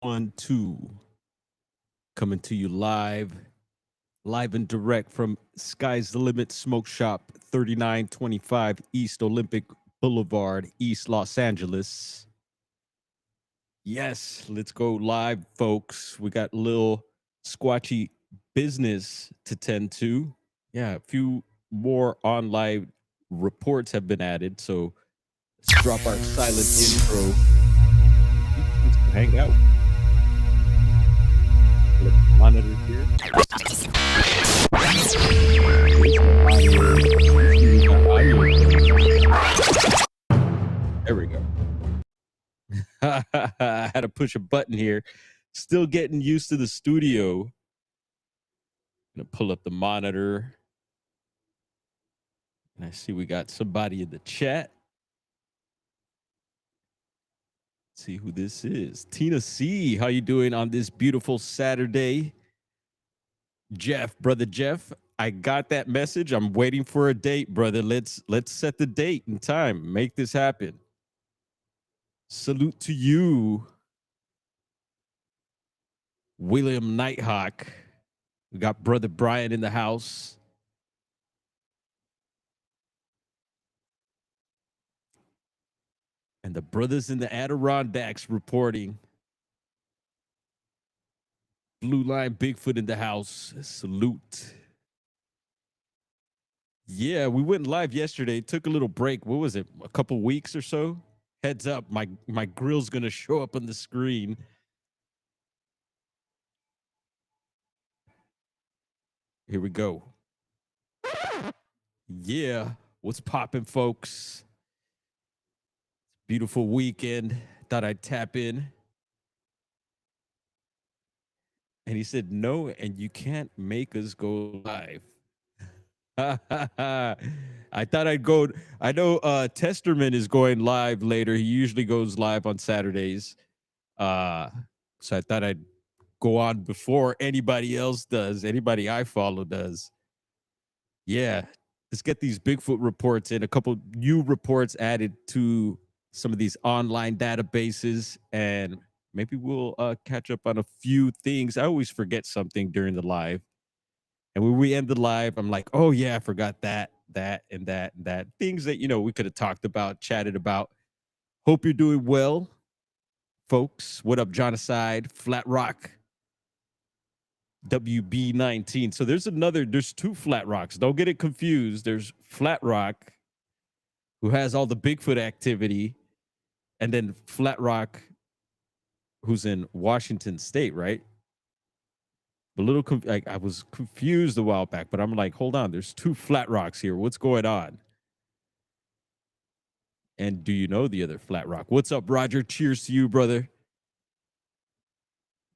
1, 2. Coming to you live and direct from Sky's the Limit Smoke Shop, 3925 East Olympic Boulevard, East Los Angeles. Yes, let's go live, folks. We got a little squatchy business to tend to. Yeah, a few more online reports have been added, so let's drop our silent intro. Let's go hang out. Monitor here. There we go. I had to push a button here. Still getting used to the studio. Gonna pull up the monitor. And I see we got somebody in the chat. Let's see who this is. Tina C. How you doing on this beautiful Saturday? Jeff, brother Jeff, I got that message. I'm waiting for a date, brother. Let's set the date and time. Make this happen. Salute to you, William Nighthawk. We got brother Brian in the house. And the brothers in the Adirondacks reporting. Blue Line Bigfoot in the house. Salute. Yeah, we went live yesterday. Took a little break. What was it? A couple weeks or so? Heads up, my grill's gonna show up on the screen. Here we go. Yeah, what's popping, folks? Beautiful weekend. Thought I'd tap in. And he said, no, and you can't make us go live. I thought I'd go. I know Testerman is going live later. He usually goes live on Saturdays. So I thought I'd go on before anybody else does, anybody I follow does. Yeah, let's get these Bigfoot reports in. A couple new reports added to some of these online databases, and maybe we'll catch up on a few things. I always forget something during the live. And when we end the live, I'm like, oh, yeah, I forgot that, and that. Things that, we could have talked about, chatted about. Hope you're doing well, folks. What up, Jonaside, Flat Rock, WB19. So there's two Flat Rocks. Don't get it confused. There's Flat Rock, who has all the Bigfoot activity, and then Flat Rock, who's in Washington State, right? I was confused a while back, but I'm like, hold on, there's two Flat Rocks here. What's going on? And do you know the other Flat Rock? What's up, Roger? Cheers to you, brother.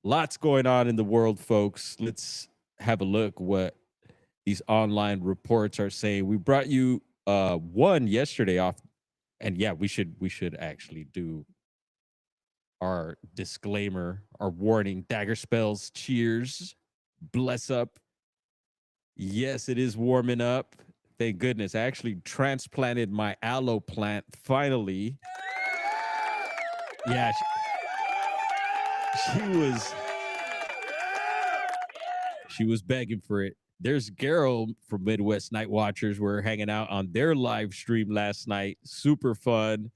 Lots going on in the world, folks. Let's have a look what these online reports are saying. We brought you one yesterday off, and yeah, we should actually do our disclaimer, our warning. Dagger spells. Cheers. Bless up. Yes, it is warming up. Thank goodness. I actually transplanted my aloe plant finally. Yeah, she was begging for it. There's Gerald from Midwest Night Watchers. We're hanging out on their live stream last night. Super fun,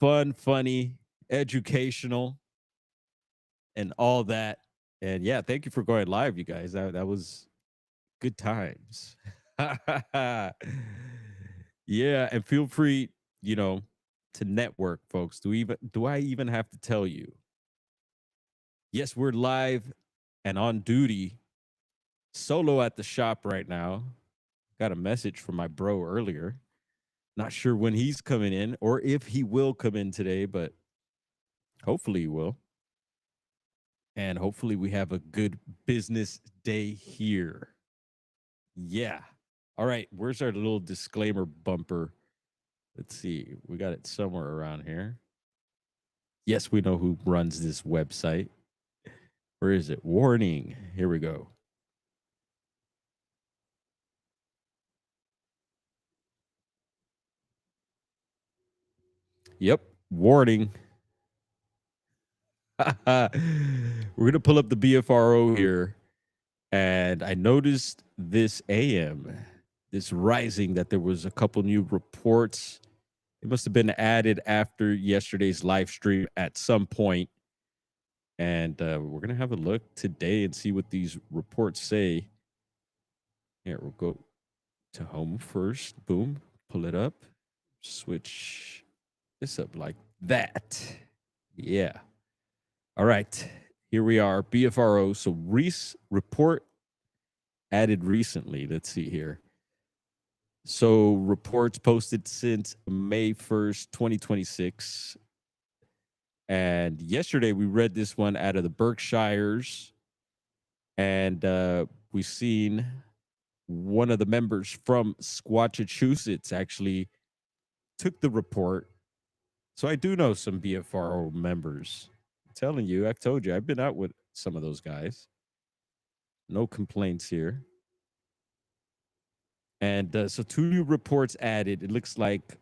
funny, educational, and all that. And yeah, thank you for going live, you guys. That was good times. Yeah, and feel free, to network, folks. Do I even have to tell you? Yes, we're live and on duty, solo at the shop right now. Got a message from my bro earlier. Not sure when he's coming in or if he will come in today, but hopefully he will. And hopefully we have a good business day here. Yeah. All right, where's our little disclaimer bumper? Let's see. We got it somewhere around here. Yes, we know who runs this website. Where is it? Warning. Here we go. Yep. Warning. We're gonna pull up the BFRO here, and I noticed this AM, this rising, that there was a couple new reports. It must have been added after yesterday's live stream at some point, and we're gonna have a look today and see what these reports say. Here, we'll go to home first. Boom, pull it up. Switch this up like that. Yeah. All right. Here we are, BFRO. So Reese report added recently. Let's see here. So reports posted since May 1st, 2026. And yesterday we read this one out of the Berkshires. And we seen one of the members from Squatchachusetts actually took the report. So I do know some BFRO members. I'm telling you, I've told you, I've been out with some of those guys. No complaints here. And so 2 new reports added. It looks like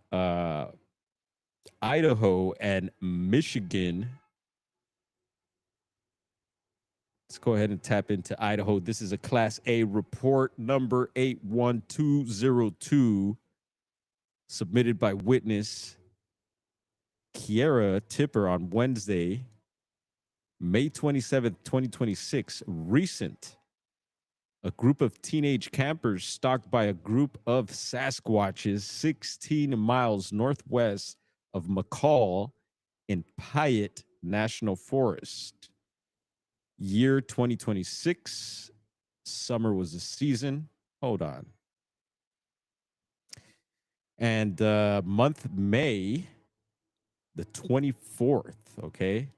Idaho and Michigan. Let's go ahead and tap into Idaho. This is a Class A report number 81202, submitted by witness Kiera Tipper on Wednesday, May 27th, 2026. Recent. A group of teenage campers stalked by a group of Sasquatches 16 miles northwest of McCall in Piatt National Forest. Year 2026. Summer was the season. Hold on. And month May the 24th. Okay.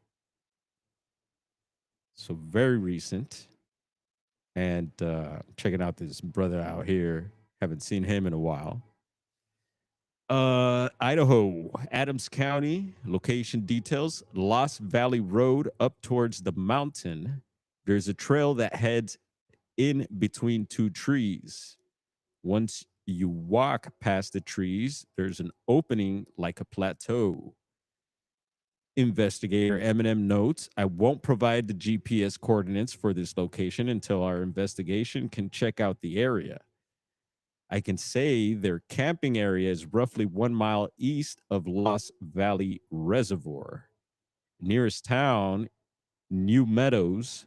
So very recent. And checking out this brother out here. Haven't seen him in a while. Idaho, Adams County, location details, Lost Valley Road up towards the mountain. There's a trail that heads in between 2 trees. Once you walk past the trees, there's an opening like a plateau. Investigator Eminem notes, I won't provide the GPS coordinates for this location until our investigation can check out the area. I can say their camping area is roughly 1 mile east of Lost Valley Reservoir. Nearest town, New Meadows.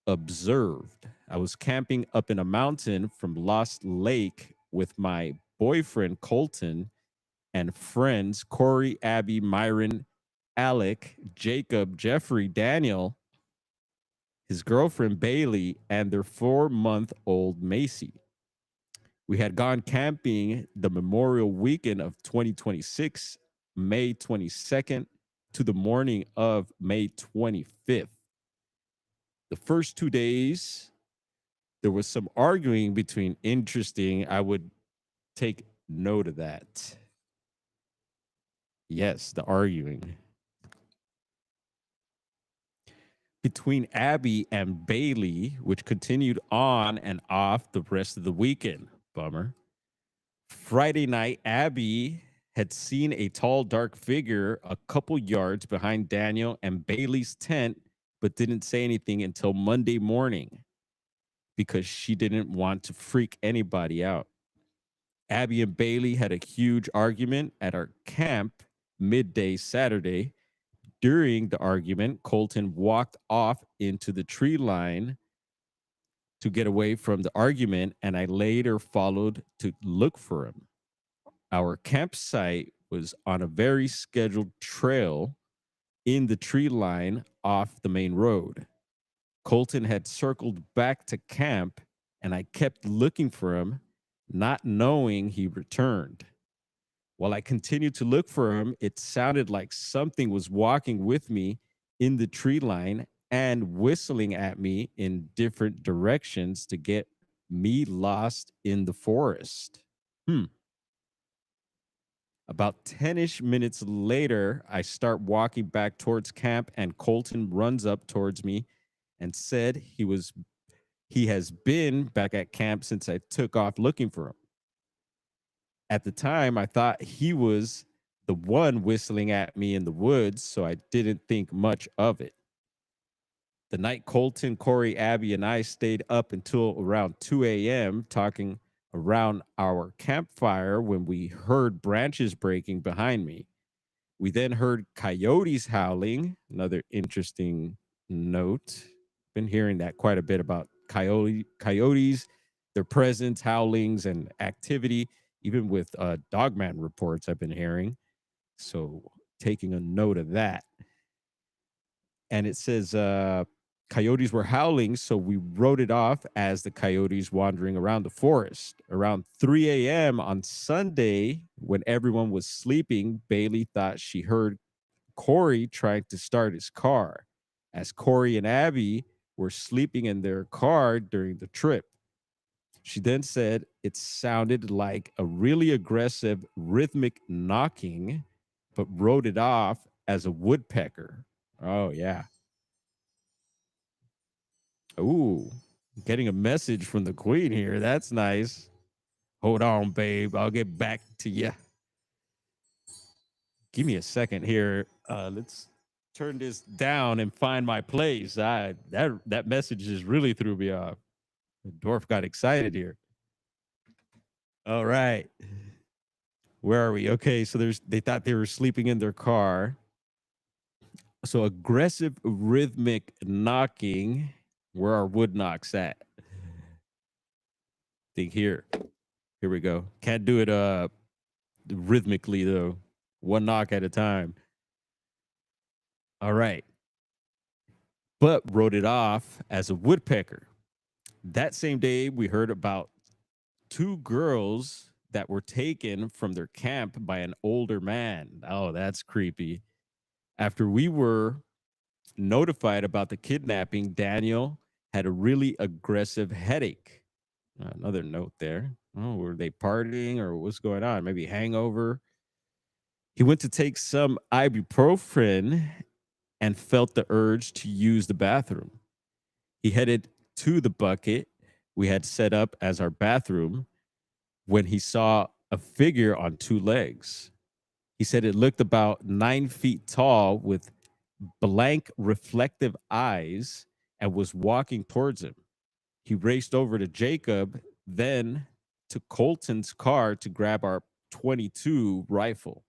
Observed. I was camping up in a mountain from Lost Lake with my boyfriend Colton and friends Corey, Abby, Myron, Alec, Jacob, Jeffrey, Daniel, his girlfriend Bailey, and their 4-month-old Macy. We had gone camping the Memorial Weekend of 2026, May 22nd to the morning of May 25th. The first 2 days, there was some arguing between, interesting, I would take note of that. Yes, the arguing. Between Abby and Bailey, which continued on and off the rest of the weekend. Bummer. Friday night, Abby had seen a tall, dark figure a couple yards behind Daniel and Bailey's tent, but didn't say anything until Monday morning because she didn't want to freak anybody out. Abby and Bailey had a huge argument at our camp midday Saturday. During the argument, Colton walked off into the tree line to get away from the argument, and I later followed to look for him. Our campsite was on a very scheduled trail in the tree line off the main road. Colton had circled back to camp, and I kept looking for him, not knowing he returned. While I continued to look for him, it sounded like something was walking with me in the tree line and whistling at me in different directions to get me lost in the forest. About 10-ish minutes later, I start walking back towards camp, and Colton runs up towards me and said he has been back at camp since I took off looking for him. At the time, I thought he was the one whistling at me in the woods, so I didn't think much of it. The night Colton, Corey, Abby, and I stayed up until around 2 a.m. talking around our campfire when we heard branches breaking behind me. We then heard coyotes howling. Another interesting note. Been hearing that quite a bit about coyotes, their presence, howlings, and activity, even with dogman reports I've been hearing. So taking a note of that. And it says coyotes were howling, so we wrote it off as the coyotes wandering around the forest. Around 3 a.m. on Sunday, when everyone was sleeping, Bailey thought she heard Corey trying to start his car, as Corey and Abby were sleeping in their car during the trip. She then said it sounded like a really aggressive rhythmic knocking, but wrote it off as a woodpecker. Oh, yeah. Ooh, getting a message from the queen here. That's nice. Hold on, babe. I'll get back to you. Give me a second here. Let's turn this down and find my place. That message just really threw me off. The dwarf got excited here. All right. Where are we? Okay, so they thought they were sleeping in their car. So aggressive rhythmic knocking. Where are wood knocks at? Think here. Here we go. Can't do it rhythmically though. One knock at a time. All right. But wrote it off as a woodpecker. That same day, we heard about two girls that were taken from their camp by an older man. Oh, that's creepy. After we were notified about the kidnapping, Daniel had a really aggressive headache. Another note there. Oh, were they partying or what's going on? Maybe hangover. He went to take some ibuprofen and felt the urge to use the bathroom. He headed to the bucket we had set up as our bathroom when he saw a figure on two legs. He said it looked about 9 feet tall with blank reflective eyes and was walking towards him. He raced over to Jacob, then to Colton's car to grab our 22 rifle.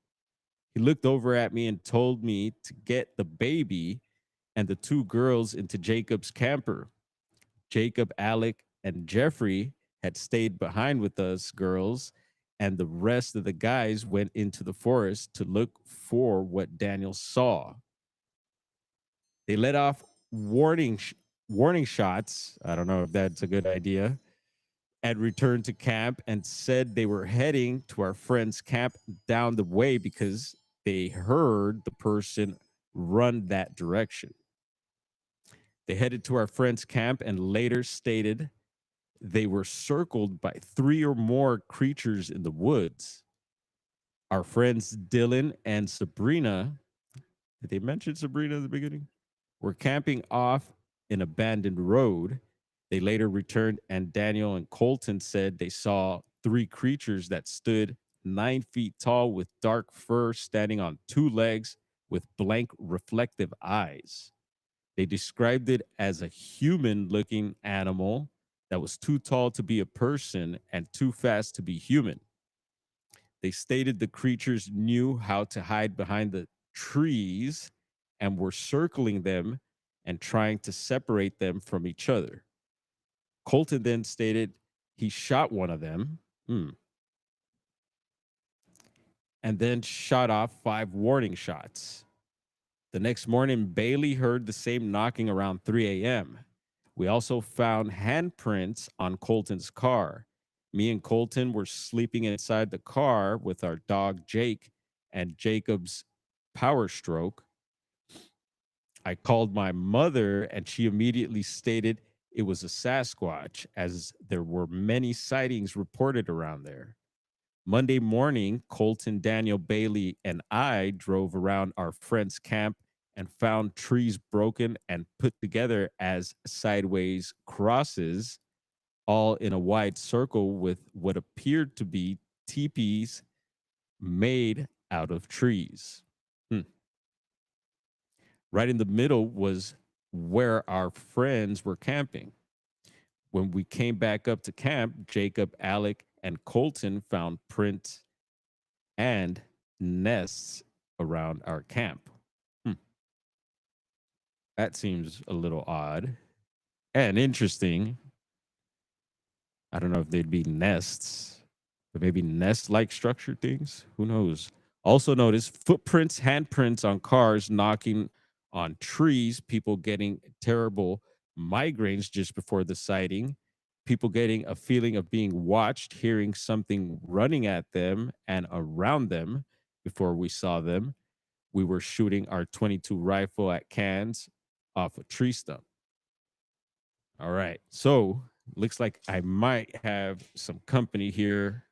He looked over at me and told me to get the baby and the two girls into Jacob's camper. Jacob, Alec, and Jeffrey had stayed behind with us girls, and the rest of the guys went into the forest to look for what Daniel saw. They let off warning shots. I don't know if that's a good idea. And returned to camp and said they were heading to our friend's camp down the way because they heard the person run that direction. They headed to our friend's camp and later stated they were circled by 3 or more creatures in the woods. Our friends Dylan and Sabrina, did they mention Sabrina in the beginning? Were camping off an abandoned road. They later returned, and Daniel and Colton said they saw 3 creatures that stood 9 feet tall with dark fur, standing on 2 legs with blank reflective eyes. They described it as a human looking animal that was too tall to be a person and too fast to be human. They stated the creatures knew how to hide behind the trees and were circling them and trying to separate them from each other. Colton then stated he shot one of them and then shot off 5 warning shots. The next morning, Bailey heard the same knocking around 3 a.m. We also found handprints on Colton's car. Me and Colton were sleeping inside the car with our dog Jake and Jacob's power stroke. I called my mother and she immediately stated it was a Sasquatch, as there were many sightings reported around there. Monday morning, Colton, Daniel, Bailey, and I drove around our friend's camp and found trees broken and put together as sideways crosses, all in a wide circle with what appeared to be teepees made out of trees. Right in the middle was where our friends were camping. When we came back up to camp, Jacob, Alec, and Colton found prints and nests around our camp. Hmm. That seems a little odd and interesting. I don't know if they'd be nests, but maybe nest-like structured things. Who knows? Also notice footprints, handprints on cars knocking on trees, people getting terrible migraines just before the sighting, people getting a feeling of being watched, hearing something running at them and around them before we saw them. We were shooting our 22 rifle at cans off a tree stump. All right. So looks like I might have some company here.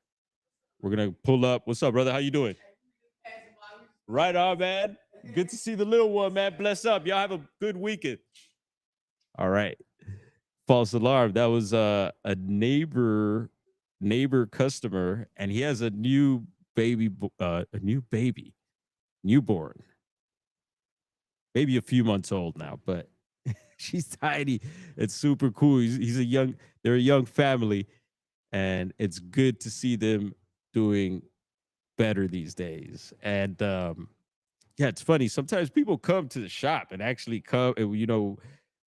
We're gonna pull up. What's up, brother? How you doing? Right on, man. Good to see the little one, man. Bless up. Y'all have a good weekend. All right. False alarm. That was a neighbor customer, and he has a new baby, newborn, maybe a few months old now, but she's tiny. It's super cool. He's a young. They're a young family, and it's good to see them doing better these days. And yeah, it's funny. Sometimes people come to the shop and actually come and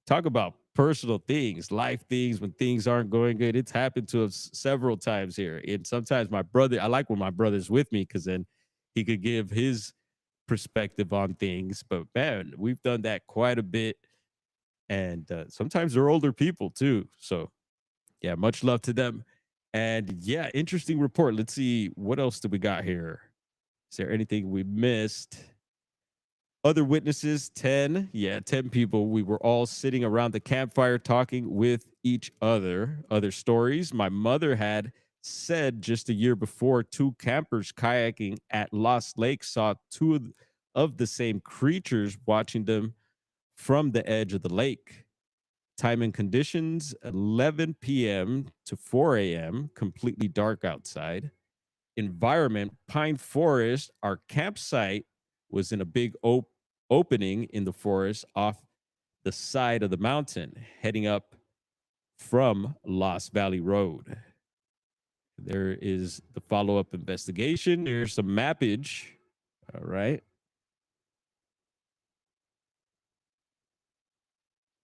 talk about personal things, life things when things aren't going good. It's happened to us several times here. And sometimes my brother, I like when my brother's with me because then he could give his perspective on things. But man, we've done that quite a bit. And sometimes they're older people too. So yeah, much love to them. And yeah, interesting report. Let's see, what else do we got here? Is there anything we missed? Other witnesses, 10. Yeah, 10 people. We were all sitting around the campfire talking with each other. Other stories. My mother had said just a year before, two campers kayaking at Lost Lake saw two of the same creatures watching them from the edge of the lake. Time and conditions 11 p.m. to 4 a.m., completely dark outside. Environment, pine forest. Our campsite was in a big opening in the forest off the side of the mountain, heading up from Lost Valley Road. There is the follow up investigation. There's some mappage. All right.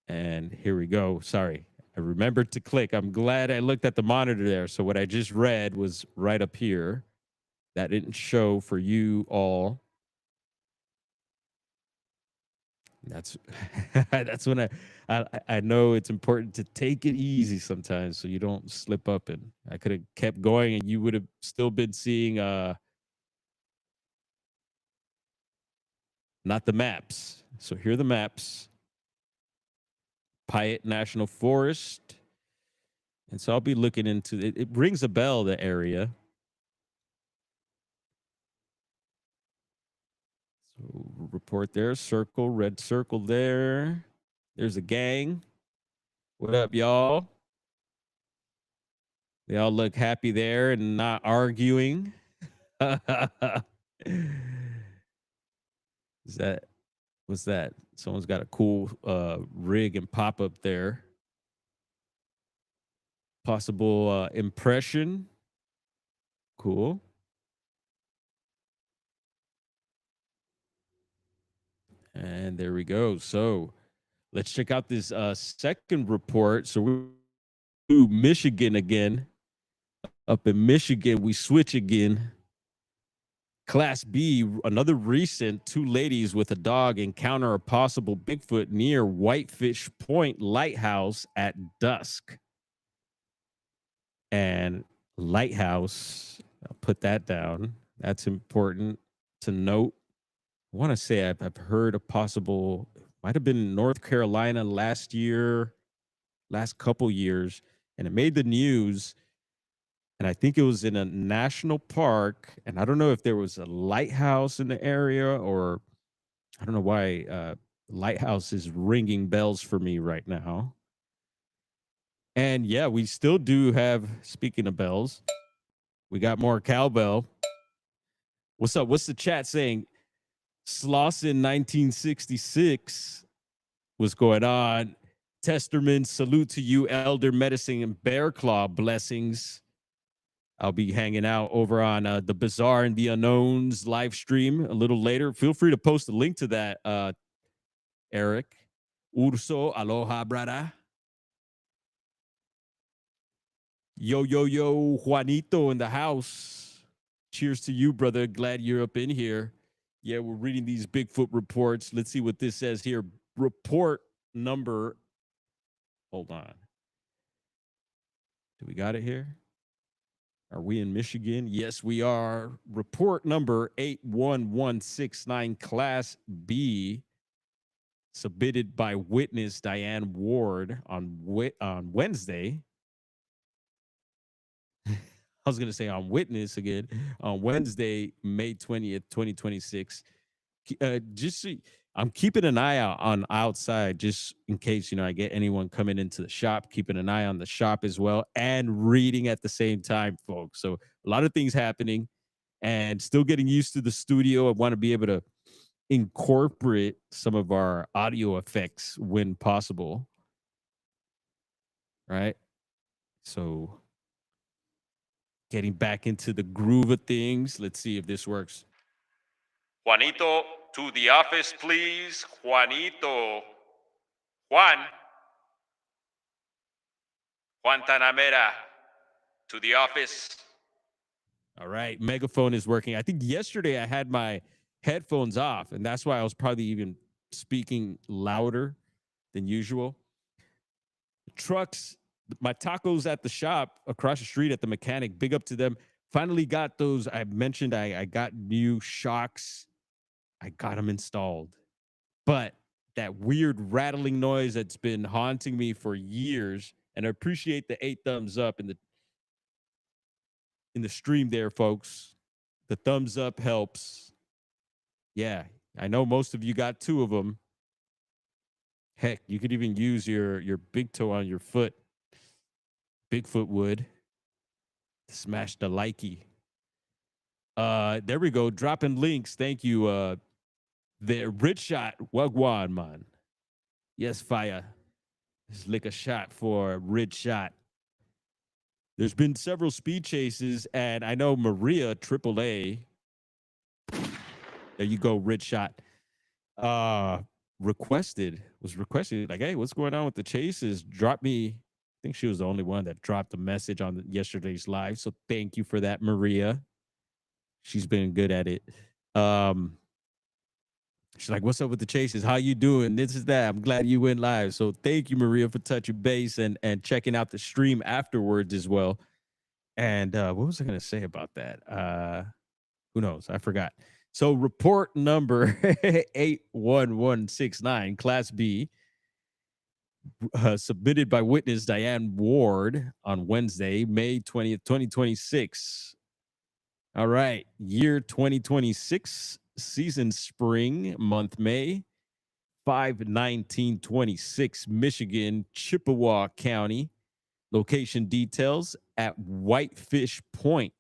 And here we go. Sorry, I remembered to click. I'm glad I looked at the monitor there. So what I just read was right up here. That didn't show for you all. That's that's when I know it's important to take it easy sometimes so you don't slip up, and I could have kept going and you would have still been seeing not the maps. So here are the maps. Piatt National Forest. And so I'll be looking into it. It rings a bell, the area. So report there, circle, red circle there. There's a gang. What up, y'all? They all look happy there and not arguing. Is that, what's that? Someone's got a cool rig and pop up there. Possible impression. Cool. And there we go. So let's check out this second report. So we're to Michigan again. Up in Michigan, we switch again. Class B, another recent, two ladies with a dog encounter a possible Bigfoot near Whitefish Point Lighthouse at dusk. And lighthouse, I'll put that down. That's important to note. I want to say I've heard a possible, might have been in North Carolina last year, last couple years, and it made the news. And I think it was in a national park. And I don't know if there was a lighthouse in the area, or I don't know why lighthouse is ringing bells for me right now. And yeah, we still do have, speaking of bells, we got more cowbell. What's up? What's the chat saying? Slauson 1966 What's going on? Testerman, salute to you, Elder Medicine and Bear Claw blessings. I'll be hanging out over on the Bizarre and the Unknowns live stream a little later. Feel free to post a link to that, Eric. Urso, aloha, brada. Yo, yo, yo, Juanito in the house. Cheers to you, brother. Glad you're up in here. Yeah, we're reading these Bigfoot reports. Let's see what this says here. Report number. Hold on. Do we got it here? Are we in Michigan? Yes, we are. Report number 81169, Class B, submitted by witness Diane Ward on Wednesday. I was going to say on witness again, on Wednesday, May 20th, 2026. I'm keeping an eye out on outside just in case, I get anyone coming into the shop, keeping an eye on the shop as well and reading at the same time, folks. So a lot of things happening and still getting used to the studio. I want to be able to incorporate some of our audio effects when possible. Right. So getting back into the groove of things. Let's see if this works. Juanito, to the office, please. Juanito. Juan Tanamera, to the office. All right. Megaphone is working. I think yesterday I had my headphones off, and that's why I was probably even speaking louder than usual. Trucks, my tacos at the shop across the street at the mechanic, big up to them. Finally got those. I mentioned I got new shocks. I got them installed. But that weird rattling noise that's been haunting me for years, and I appreciate the 8 thumbs up in the stream there, folks. The thumbs up helps. Yeah, I know most of you got 2 of them. Heck, you could even use your big toe on your foot. Bigfoot would smash the likey. There we go. Dropping links. Thank you. The Rich Shot Wagwan, man. Yes, fire. Let's lick a shot for Rich Shot. There's been several speed chases, and I know Maria AAA. There you go, Rich Shot. Was requested like, hey, what's going on with the chases? Drop me. I think she was the only one that dropped a message on yesterday's live. So thank you for that, Maria. She's been good at it. She's like, what's up with the chases? How you doing? This is that. I'm glad you went live. So thank you, Maria, for touching base and checking out the stream afterwards as well. And what was I going to say about that? Who knows? I forgot. So report number 81169, Class B, submitted by witness Diane Ward on Wednesday, May 20th, 2026. All right. Year 2026, season spring, month May, 5/19/26, Michigan, Chippewa County. Location details at Whitefish Point.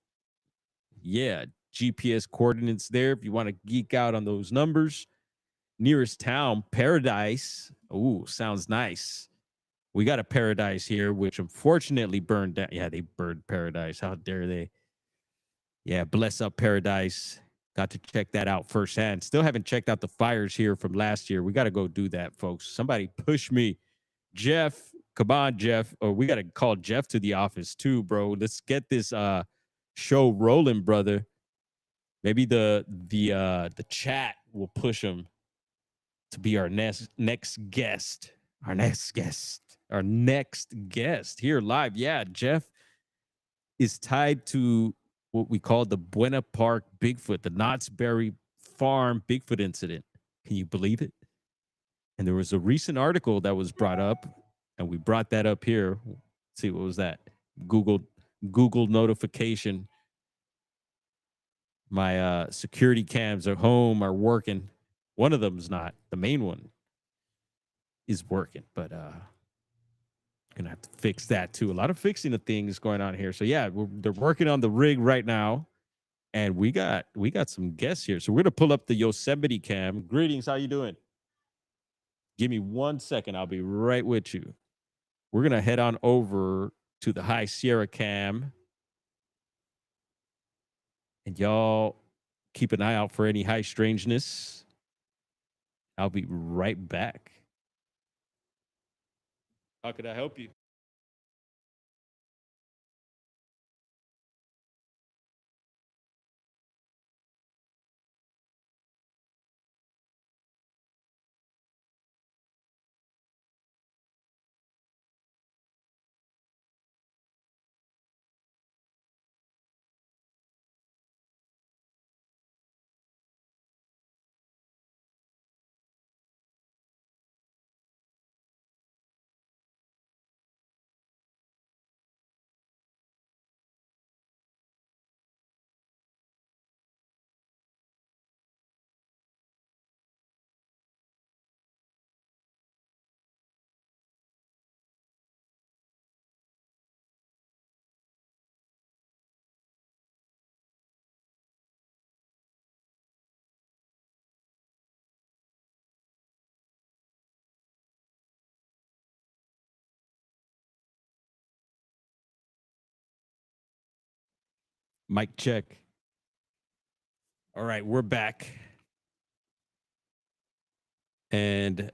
Yeah, GPS coordinates there if you want to geek out on those numbers. Nearest town, Paradise. Ooh, sounds nice. We got a Paradise here, which unfortunately burned down. Yeah, they burned Paradise. How dare they? Yeah, bless up Paradise. Got to check that out firsthand. Still haven't checked out the fires here from last year. We got to go do that, folks. Somebody push me. Jeff, come on, Jeff. Or we got to call Jeff to the office too, bro. Let's get this show rolling, brother. Maybe the chat will push him to be our next guest. Our next guest here live. Yeah, Jeff is tied to what we call the Buena Park Bigfoot, the Knott's Berry Farm Bigfoot incident. Can you believe it? And there was a recent article that was brought up, and we brought that up here. Let's see, what was that? Google notification. My security cams at home are working. One of them's not. The main one is working, but gonna have to fix that too. A lot of fixing of things going on here. So yeah, they're working on the rig right now, and we got some guests here. So we're gonna pull up the Yosemite cam. Greetings, how you doing? Give me 1 second. I'll be right with you. We're going to head on over to the High Sierra cam. And y'all keep an eye out for any high strangeness. I'll be right back. How could I help you? Mic check. All right, we're back. And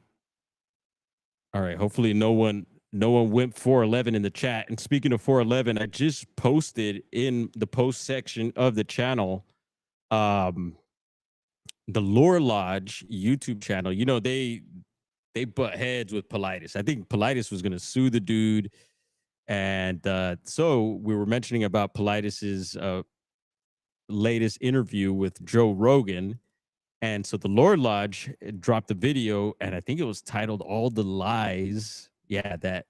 all right, hopefully no one went 411 in the chat. And speaking of 411, I just posted in the post section of the channel um the Lore Lodge YouTube channel. You know, they butt heads with Politis. I think Politis was going to sue the dude. And so we were mentioning about Politis's latest interview with Joe Rogan. And so the Lore Lodge dropped a video, and I think it was titled All the Lies. Yeah, that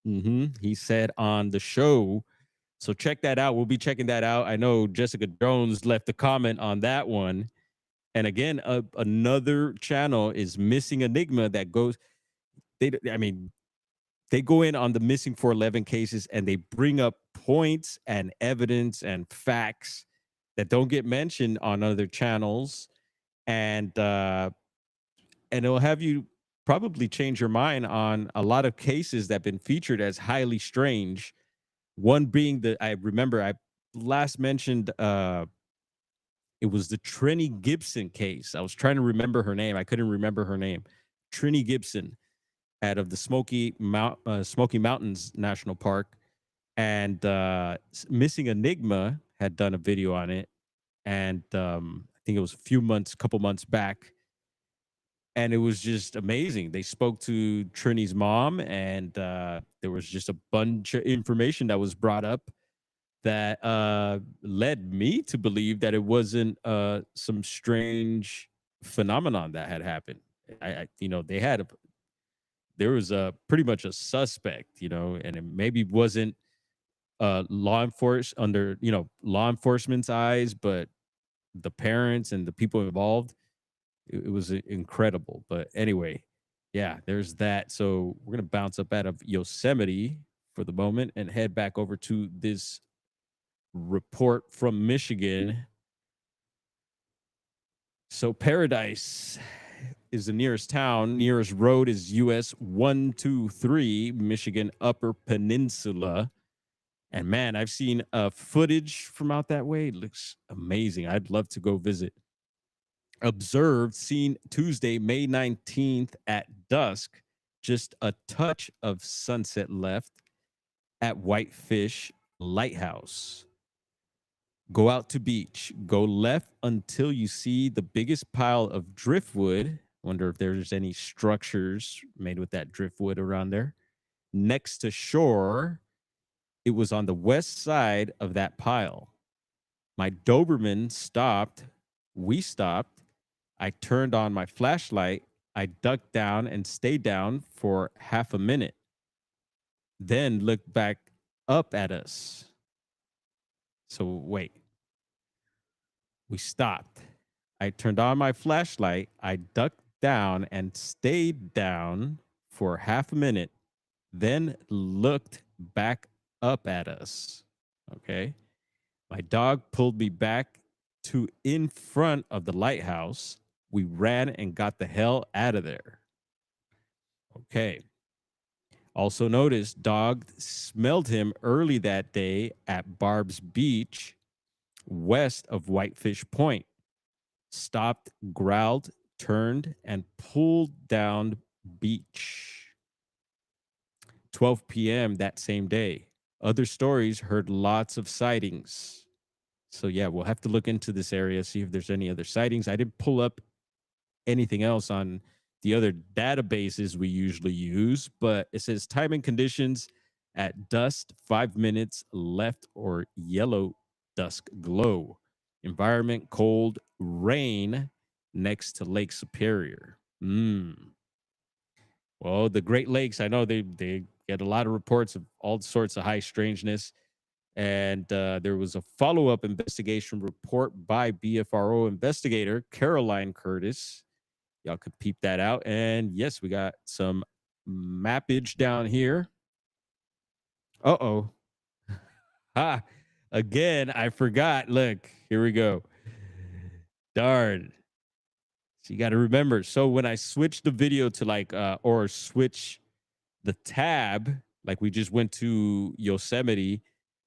he said on the show. So check that out. We'll be checking that out. I know Jessica Jones left a comment on that one. And again, another channel is Missing Enigma that goes, I mean, they go in on the missing 411 cases and they bring up points and evidence and facts that don't get mentioned on other channels. And it'll have you probably change your mind on a lot of cases that have been featured as highly strange. One being I remember I last mentioned it was the Trini Gibson case. I was trying to remember her name. I couldn't remember her name. Trini Gibson out of the Smoky Mountains National Park. And Missing Enigma had done a video on it. And I think it was couple months back. And it was just amazing. They spoke to Trini's mom, and there was just a bunch of information that was brought up that led me to believe that it wasn't some strange phenomenon that had happened. They had there was a pretty much a suspect, and it maybe wasn't law enforcement's eyes, but the parents and the people involved, it was incredible. But anyway, yeah, there's that. So we're gonna bounce up out of Yosemite for the moment and head back over to this report from Michigan. So Paradise is the nearest town. Nearest road is US 123, Michigan Upper Peninsula. And man, I've seen footage from out that way. It looks amazing. I'd love to go visit. Observed, seen Tuesday, May 19th at dusk, just a touch of sunset left at Whitefish Lighthouse. Go out to beach. Go left until you see the biggest pile of driftwood. Wonder if there's any structures made with that driftwood around there. Next to shore, it was on the west side of that pile. My Doberman stopped. We stopped. I turned on my flashlight. I ducked down and stayed down for half a minute. Then looked back up at us. So wait. We stopped. I turned on my flashlight. I ducked down and stayed down for half a minute. Then looked back up at us. Okay. My dog pulled me back to in front of the lighthouse. We ran and got the hell out of there. Okay. Also notice dog smelled him early that day at Barb's Beach, west of Whitefish Point. Stopped, growled, turned, and pulled down beach. 12 p.m. that same day. Other stories heard lots of sightings. So yeah, we'll have to look into this area, see if there's any other sightings. I didn't pull up anything else on the other databases we usually use, but it says time and conditions at dusk, 5 minutes left or yellow dusk glow. Environment cold, rain next to Lake Superior. Well, the Great Lakes, I know they get a lot of reports of all sorts of high strangeness. And there was a follow up investigation report by BFRO investigator Caroline Curtis. Y'all could peep that out. And yes, we got some mappage down here. Uh-oh. Ha. Again, I forgot. Look, here we go. Darn. So you got to remember. So when I switch the video to like, or switch the tab, like we just went to Yosemite,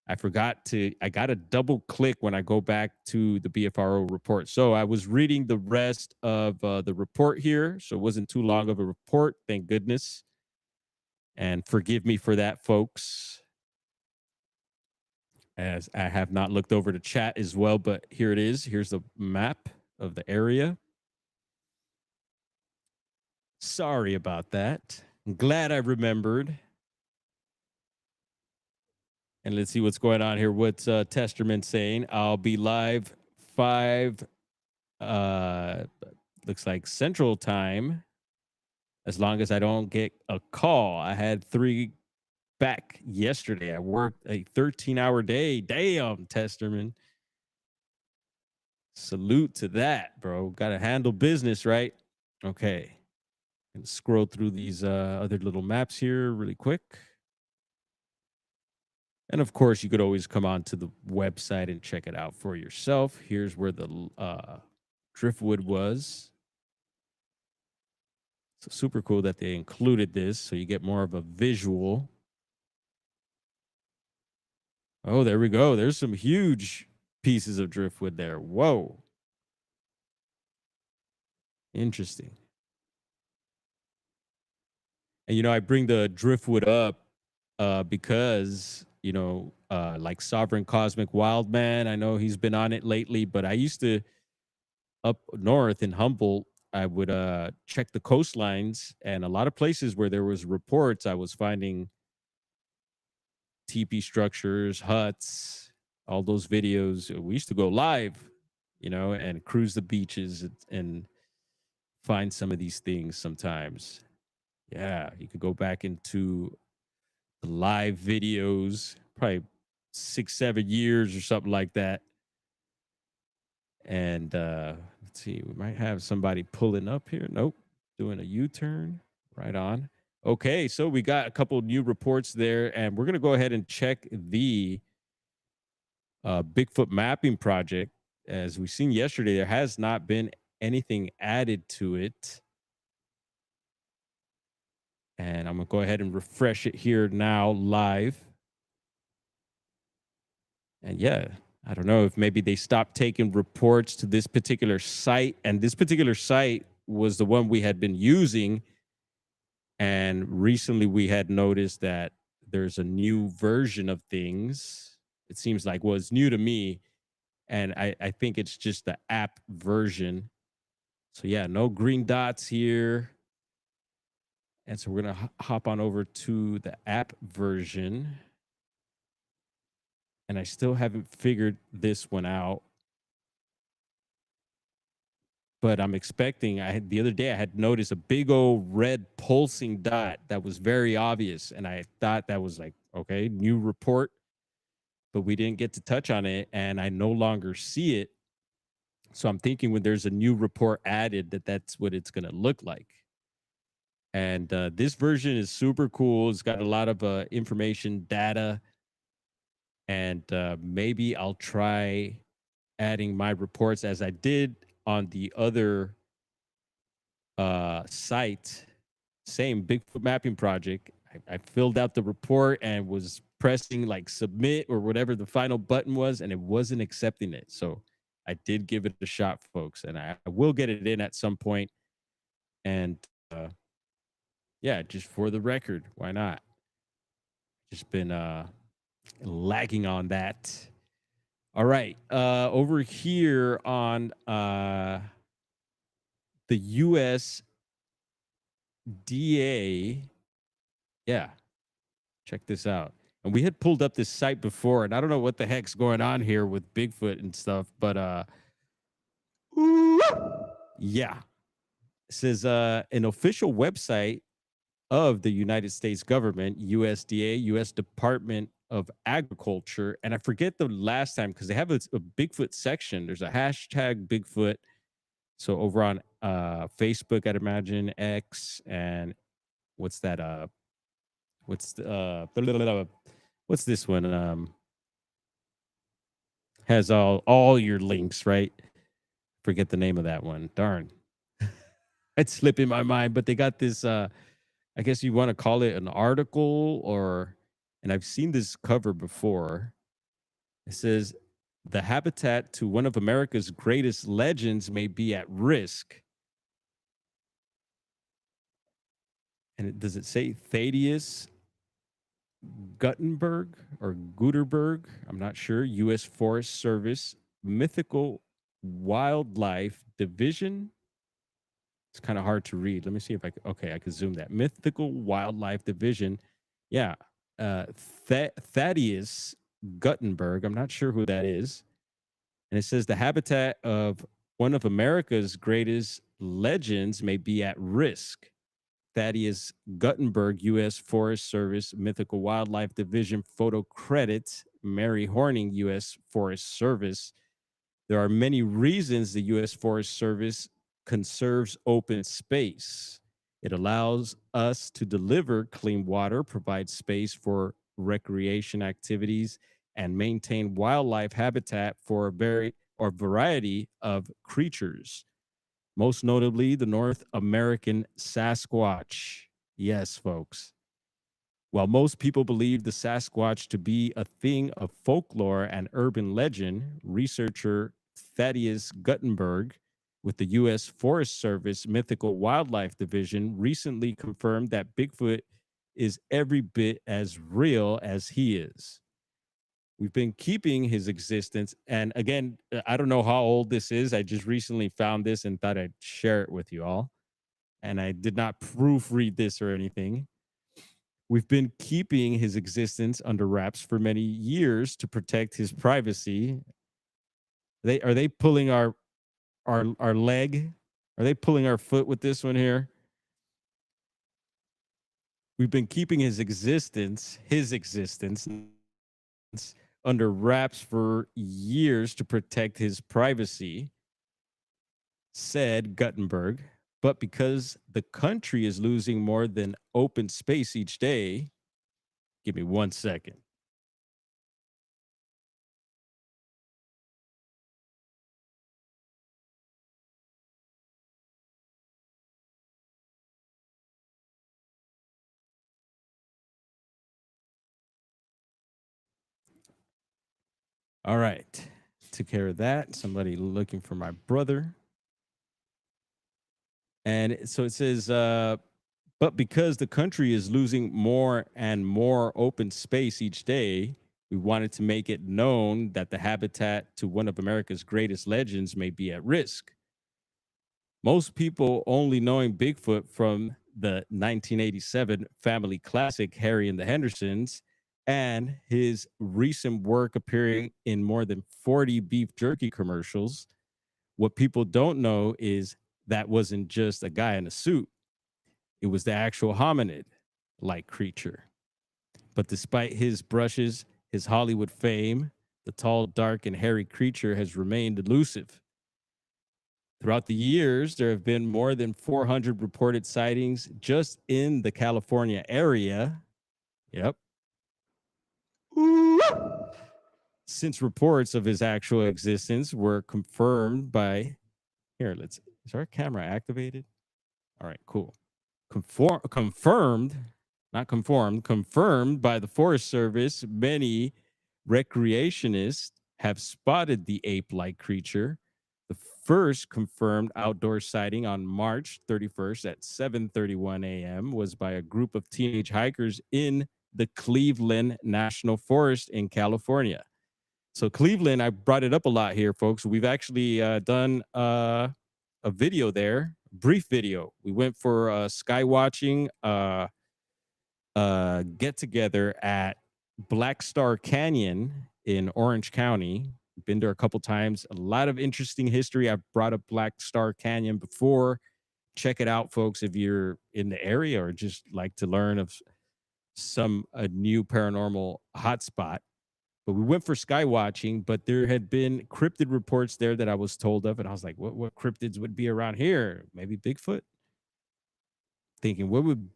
I got to double click when I go back to the BFRO report. So I was reading the rest of the report here. So it wasn't too long of a report, thank goodness. And forgive me for that, folks, as I have not looked over the chat as well. But here it is. Here's the map of the area. Sorry about that. I'm glad I remembered. And let's see what's going on here. What's Testerman saying? I'll be live 5 looks like Central Time, as long as I don't get a call. I had 3 back yesterday. I worked a 13-hour day. Damn, Testerman. Salute to that, bro. Got to handle business, right? Okay. And scroll through these other little maps here really quick. And of course, you could always come on to the website and check it out for yourself. Here's where the driftwood was. So super cool that they included this so you get more of a visual. Oh, there we go. There's some huge pieces of driftwood there. Whoa. Interesting. And, you know, I bring the driftwood up because, you know, like Sovereign Cosmic Wildman, I know he's been on it lately, but I used to, up north in Humboldt, I would check the coastlines, and a lot of places where there was reports, I was finding teepee structures, huts, all those videos. We used to go live, you know, and cruise the beaches and find some of these things sometimes. Yeah, you could go back into the live videos, probably 6, 7 years or something like that. And let's see, we might have somebody pulling up here. Nope, doing a U-turn. Right on. Okay, so we got a couple new reports there, and we're going to go ahead and check the Bigfoot mapping project. As we've seen yesterday, there has not been anything added to it. And I'm going to go ahead and refresh it here now live. And yeah, I don't know if maybe they stopped taking reports to this particular site. And this particular site was the one we had been using. And recently we had noticed that there's a new version of things. It seems like was new to me. And I think it's just the app version. So yeah, no green dots here. And so we're going to hop on over to the app version. And I still haven't figured this one out. But I'm expecting, the other day I had noticed a big old red pulsing dot that was very obvious. And I thought that was like, okay, new report. But we didn't get to touch on it. And I no longer see it. So I'm thinking when there's a new report added, that's what it's going to look like. And this version is super cool. It's got a lot of information, data, and maybe I'll try adding my reports as I did on the other site Same Bigfoot mapping project. I filled out the report and was pressing like submit or whatever the final button was, and it wasn't accepting it. So I did give it a shot, folks, and I will get it in at some point. And yeah, just for the record, why not? Just been lagging on that. All right. Over here on the USDA. Yeah, check this out. And we had pulled up this site before, and I don't know what the heck's going on here with Bigfoot and stuff, but yeah. It says an official website of the United States government, USDA, US Department of Agriculture. And I forget the last time because they have a Bigfoot section. There's a hashtag Bigfoot. So over on Facebook, I'd imagine X, and what's that? What's the what's this one? Has all your links, right? Forget the name of that one. Darn. It's slipping my mind, but they got this I guess you want to call it an article, or and I've seen this cover before. It says the habitat to one of America's greatest legends may be at risk. And does it say Thaddeus Guttenberg or Guterberg? I'm not sure. U.S. Forest Service Mythical Wildlife Division. It's kind of hard to read. Let me see if I can. Okay, I can zoom that. Mythical Wildlife Division. Yeah. Thaddeus Guttenberg. I'm not sure who that is. And it says the habitat of one of America's greatest legends may be at risk. Thaddeus Guttenberg, U.S. Forest Service Mythical Wildlife Division photo credit, Mary Horning, U.S. Forest Service. There are many reasons the U.S. Forest Service conserves open space. It allows us to deliver clean water, provide space for recreation activities, and maintain wildlife habitat for a variety of creatures, most notably the North American Sasquatch. Yes, folks. While most people believe the Sasquatch to be a thing of folklore and urban legend, researcher Thaddeus Guttenberg with the U.S. Forest Service Mythical Wildlife Division recently confirmed that Bigfoot is every bit as real as he is. We've been keeping his existence. And again, I don't know how old this is. I just recently found this and thought I'd share it with you all. And I did not proofread this or anything. We've been keeping his existence under wraps for many years to protect his privacy. Are they pulling our leg? Are they pulling our foot with this one here? We've been keeping his existence under wraps for years to protect his privacy, said Guttenberg. But because the country is losing more than open space each day, give me 1 second. All right. Took care of that. Somebody looking for my brother. And so it says, but because the country is losing more and more open space each day, we wanted to make it known that the habitat to one of America's greatest legends may be at risk. Most people only knowing Bigfoot from the 1987 family classic Harry and the Hendersons and his recent work appearing in more than 40 beef jerky commercials. What people don't know is that wasn't just a guy in a suit. It was the actual hominid like creature. But despite his brushes, his Hollywood fame, the tall, dark, and hairy creature has remained elusive. Throughout the years, there have been more than 400 reported sightings just in the California area. Yep. Since reports of his actual existence were confirmed by, here, is our camera activated? All right, cool. confirmed, not conformed, confirmed by the Forest Service. Many recreationists have spotted the ape-like creature. The first confirmed outdoor sighting on March 31st at 7:31 a.m. was by a group of teenage hikers in the Cleveland National Forest in California. So Cleveland, I brought it up a lot here, folks. We've actually done a video there, brief video. We went for a sky watching get together at Black Star Canyon in Orange County. Been there a couple times. A lot of interesting history. I've brought up Black Star Canyon before. Check it out, folks, if you're in the area or just like to learn of some a new paranormal hotspot. But we went for sky watching, but there had been cryptid reports there that I was told of, and I was like, what cryptids would be around here? Maybe Bigfoot? Thinking, what would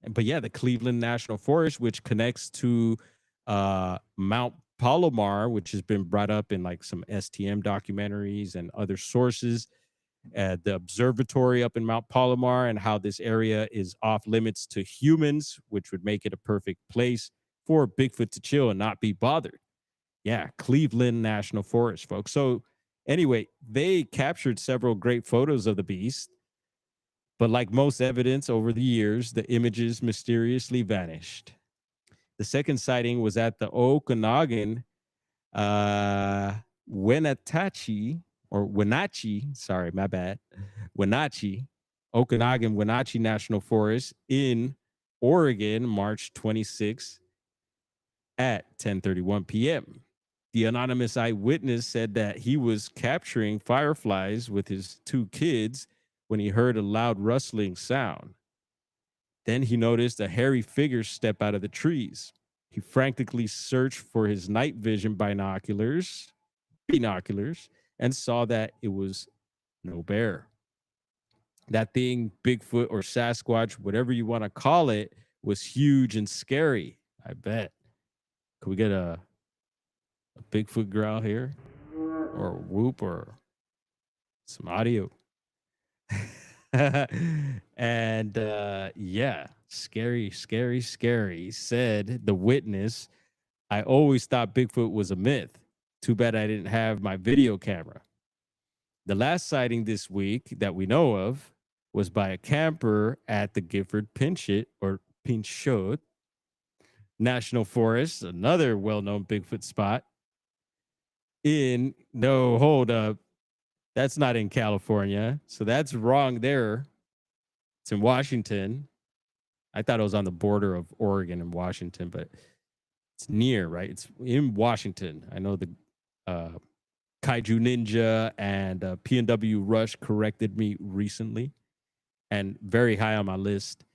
but yeah, the Cleveland National Forest, which connects to Mount Palomar, which has been brought up in like some STM documentaries and other sources. The observatory up in Mount Palomar, and how this area is off limits to humans, which would make it a perfect place for Bigfoot to chill and not be bothered. Yeah, Cleveland National Forest, folks. So anyway, they captured several great photos of the beast, but like most evidence over the years, the images mysteriously vanished. The second sighting was at the Okanagan Wenatchee or Wenatchee, sorry, my bad, Wenatchee, Okanagan Wenatchee National Forest in Oregon, March 26 at 10:31 p.m. The anonymous eyewitness said that he was capturing fireflies with his two kids when he heard a loud rustling sound. Then he noticed a hairy figure step out of the trees. He frantically searched for his night vision binoculars, and saw that it was no bear. That thing, Bigfoot or Sasquatch, whatever you want to call it, was huge and scary. I bet. Could we get a Bigfoot growl here, or a whoop, or some audio? And yeah, scary, scary, scary, said the witness. I always thought Bigfoot was a myth. Too bad I didn't have my video camera. The last sighting this week that we know of was by a camper at the Gifford Pinchot National Forest, another well-known Bigfoot spot. No, hold up. That's not in California. So that's wrong there. It's in Washington. I thought it was on the border of Oregon and Washington, but it's near, right? It's in Washington. I know the Kaiju Ninja and P&W Rush corrected me recently, and very high on my list.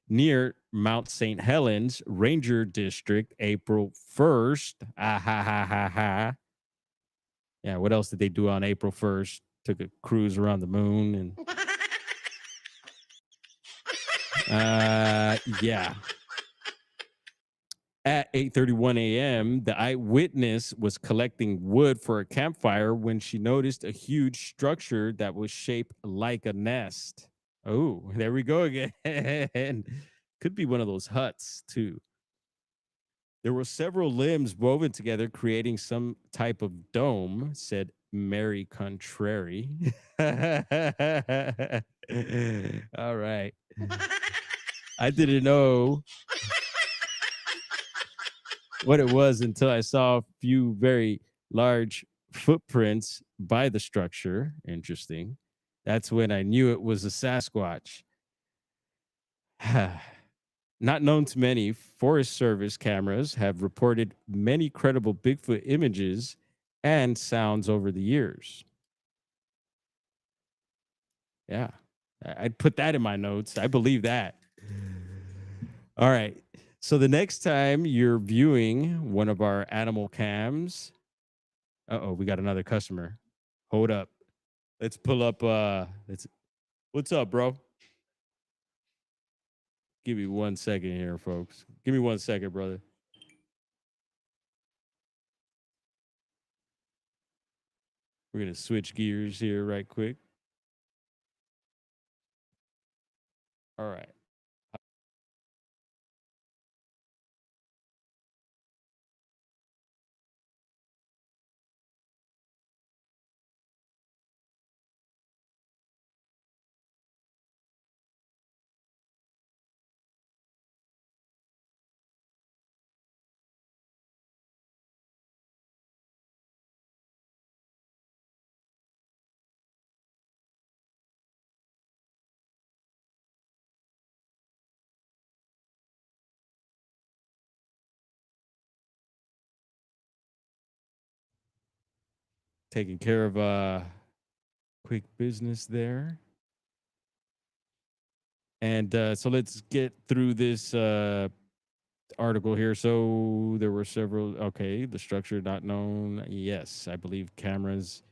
Near Mount St. Helens Ranger District, April 1st. Ah, ha, ha, ha, ha. Yeah, what else did they do on April 1st? Took a cruise around the moon and yeah. At 8:31 a.m., the eyewitness was collecting wood for a campfire when she noticed a huge structure that was shaped like a nest. Oh, there we go again. Could be one of those huts too. There were several limbs woven together, creating some type of dome, said Mary Contrary. All right. I didn't know what it was until I saw a few very large footprints by the structure. Interesting. That's when I knew it was a Sasquatch. Not known to many, Forest Service cameras have reported many credible Bigfoot images and sounds over the years. Yeah, I'd put that in my notes. I believe that. All right. So the next time you're viewing one of our animal cams, we got another customer. Hold up. Let's pull up. What's up, bro? Give me 1 second here, folks. Give me 1 second, brother. We're going to switch gears here right quick. All right. Taking care of quick business there. And so let's get through this article here. So there were several. Okay, the structure not known. Yes, I believe cameras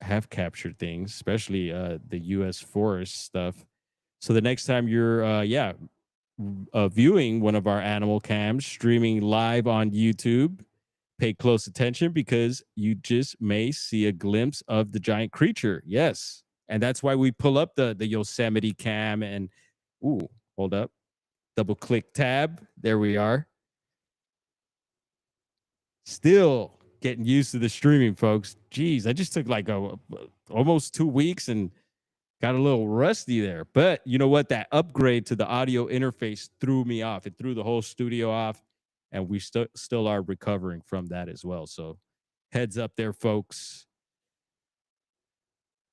have captured things, especially the U.S. forest stuff. So the next time you're, viewing one of our animal cams streaming live on YouTube, pay close attention because you just may see a glimpse of the giant creature. Yes, and that's why we pull up the Yosemite cam and, ooh, hold up, double click tab. There we are. Still getting used to the streaming, folks. Geez, I just took like almost 2 weeks and got a little rusty there. But you know what? That upgrade to the audio interface threw me off. It threw the whole studio off, and we still are recovering from that as well. So heads up there, folks.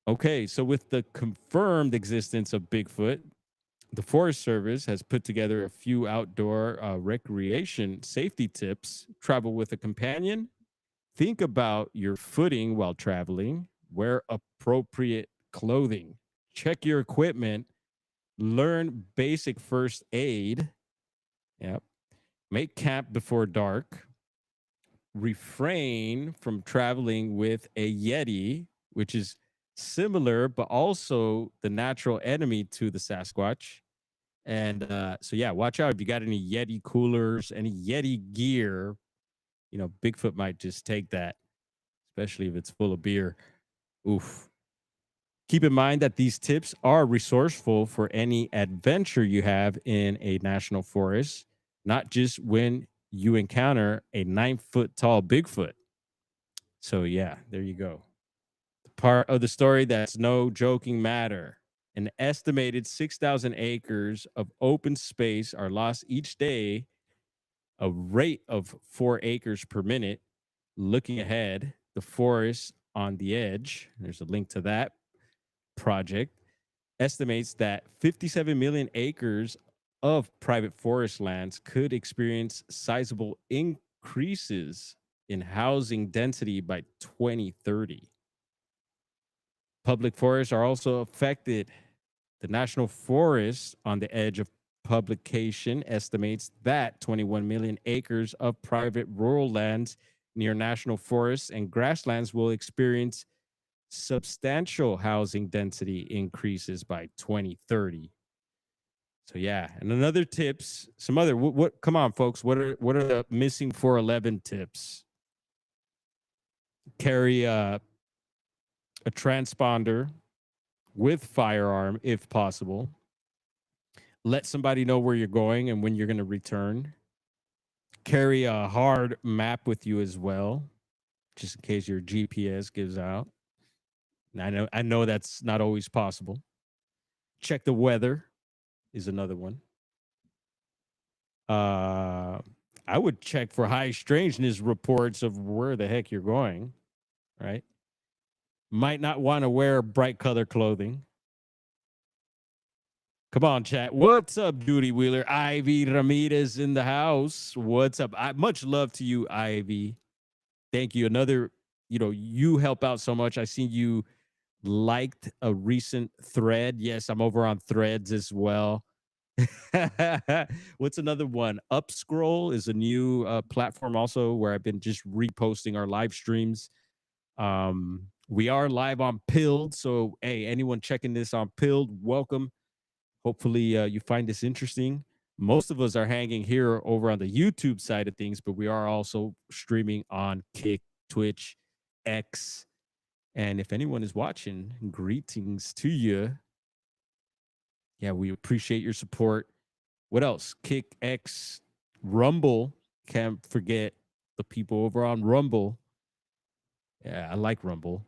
Okay, so with the confirmed existence of Bigfoot, the Forest Service has put together a few outdoor recreation safety tips. Travel with a companion. Think about your footing while traveling. Wear appropriate clothing. Check your equipment. Learn basic first aid. Yep. Make camp before dark. Refrain from traveling with a Yeti, which is similar, but also the natural enemy to the Sasquatch. And so, yeah, watch out if you got any Yeti coolers, any Yeti gear. You know, Bigfoot might just take that, especially if it's full of beer. Oof. Keep in mind that these tips are resourceful for any adventure you have in a national forest, not just when you encounter a 9 foot tall Bigfoot. So, yeah, there you go. The part of the story that's no joking matter. An estimated 6,000 acres of open space are lost each day, a rate of 4 acres per minute. Looking ahead, the forest on the edge, there's a link to that project, estimates that 57 million acres of private forest lands could experience sizable increases in housing density by 2030. Public forests are also affected. The National Forest on the edge of publication estimates that 21 million acres of private rural lands near national forests and grasslands will experience substantial housing density increases by 2030. So yeah, and another tips, some other what come on folks, what are the missing 411 tips? Carry a transponder with firearm if possible. Let somebody know where you're going and when you're going to return. Carry a hard map with you as well, just in case your GPS gives out. And I know that's not always possible. Check the weather is another one. Uh, I would check for high strangeness reports of where the heck you're going, right? Might not want to wear bright color clothing. Come on, chat. What's up, Duty Wheeler? Ivy Ramirez in the house. What's up? Much love to you, Ivy. Thank you. Another, you help out so much. I seen you liked a recent thread. Yes, I'm over on threads as well. What's another one? Upscroll is a new platform also where I've been just reposting our live streams. We are live on Pilled. So, hey, anyone checking this on Pilled, welcome. Hopefully you find this interesting. Most of us are hanging here over on the YouTube side of things, but we are also streaming on Kick, Twitch, X. And if anyone is watching, greetings to you. Yeah, we appreciate your support. What else? Kick X, Rumble. Can't forget the people over on Rumble. Yeah, I like Rumble.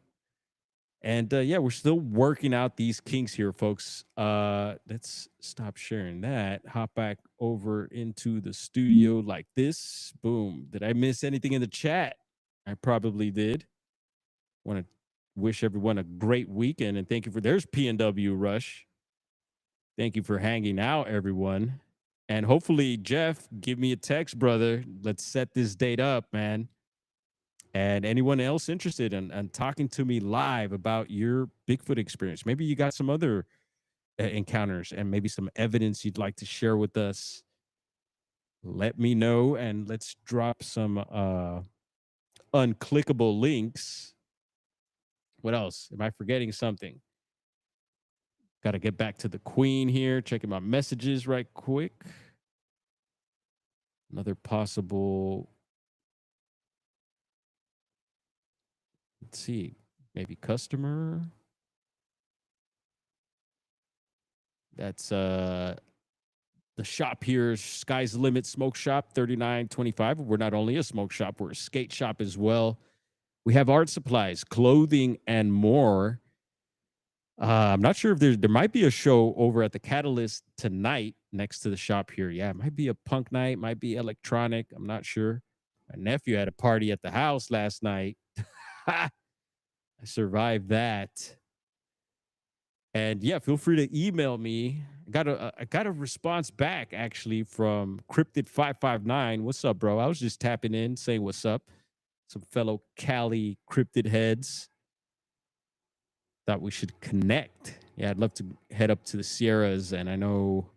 And yeah, we're still working out these kinks here, folks. Let's stop sharing that. Hop back over into the studio like this. Boom. Did I miss anything in the chat? I probably did. Want to wish everyone a great weekend and thank you for there's PNW Rush. Thank you for hanging out, everyone. And hopefully, Jeff, give me a text, brother. Let's set this date up, man. And anyone else interested in talking to me live about your Bigfoot experience. Maybe you got some other encounters and maybe some evidence you'd like to share with us. Let me know and let's drop some unclickable links. What else? Am I forgetting something? Got to get back to the queen here. Checking my messages right quick. Another possible, let's see, maybe customer. That's the shop here, Sky's the Limit Smoke Shop, 3925. We're not only a smoke shop, we're a skate shop as well. We have art supplies, clothing, and more. I'm not sure if there might be a show over at the Catalyst tonight next to the shop here. Yeah, it might be a punk night, might be electronic. I'm not sure. My nephew had a party at the house last night. I survived that. And yeah, feel free to email me. I got a response back actually from Cryptid559. What's up, bro? I was just tapping in, saying what's up. Some fellow Cali cryptid heads. Thought we should connect. Yeah, I'd love to head up to the Sierras, and I know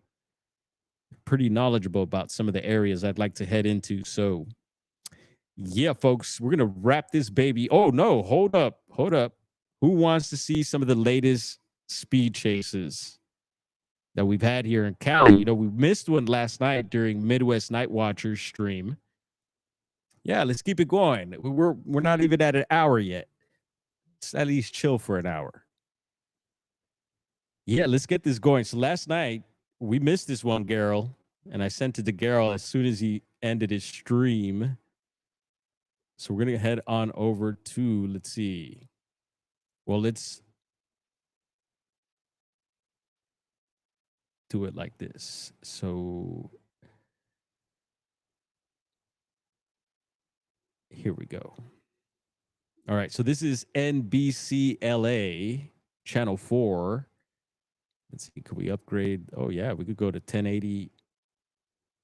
pretty knowledgeable about some of the areas I'd like to head into. So yeah, folks, we're gonna wrap this baby. Oh no, hold up. Who wants to see some of the latest speed chases that we've had here in Cali? You know, we missed one last night during Midwest Night Watchers stream. Yeah, let's keep it going. We're not even at an hour yet. Let's at least chill for an hour. Yeah, let's get this going. So last night we missed this one, Garrel, and I sent it to Garrel as soon as he ended his stream. So we're gonna head on over to, let's see. Well, let's do it like this. So here we go. All right, so this is NBC LA, channel 4. Let's see, could we upgrade? Oh yeah, we could go to 1080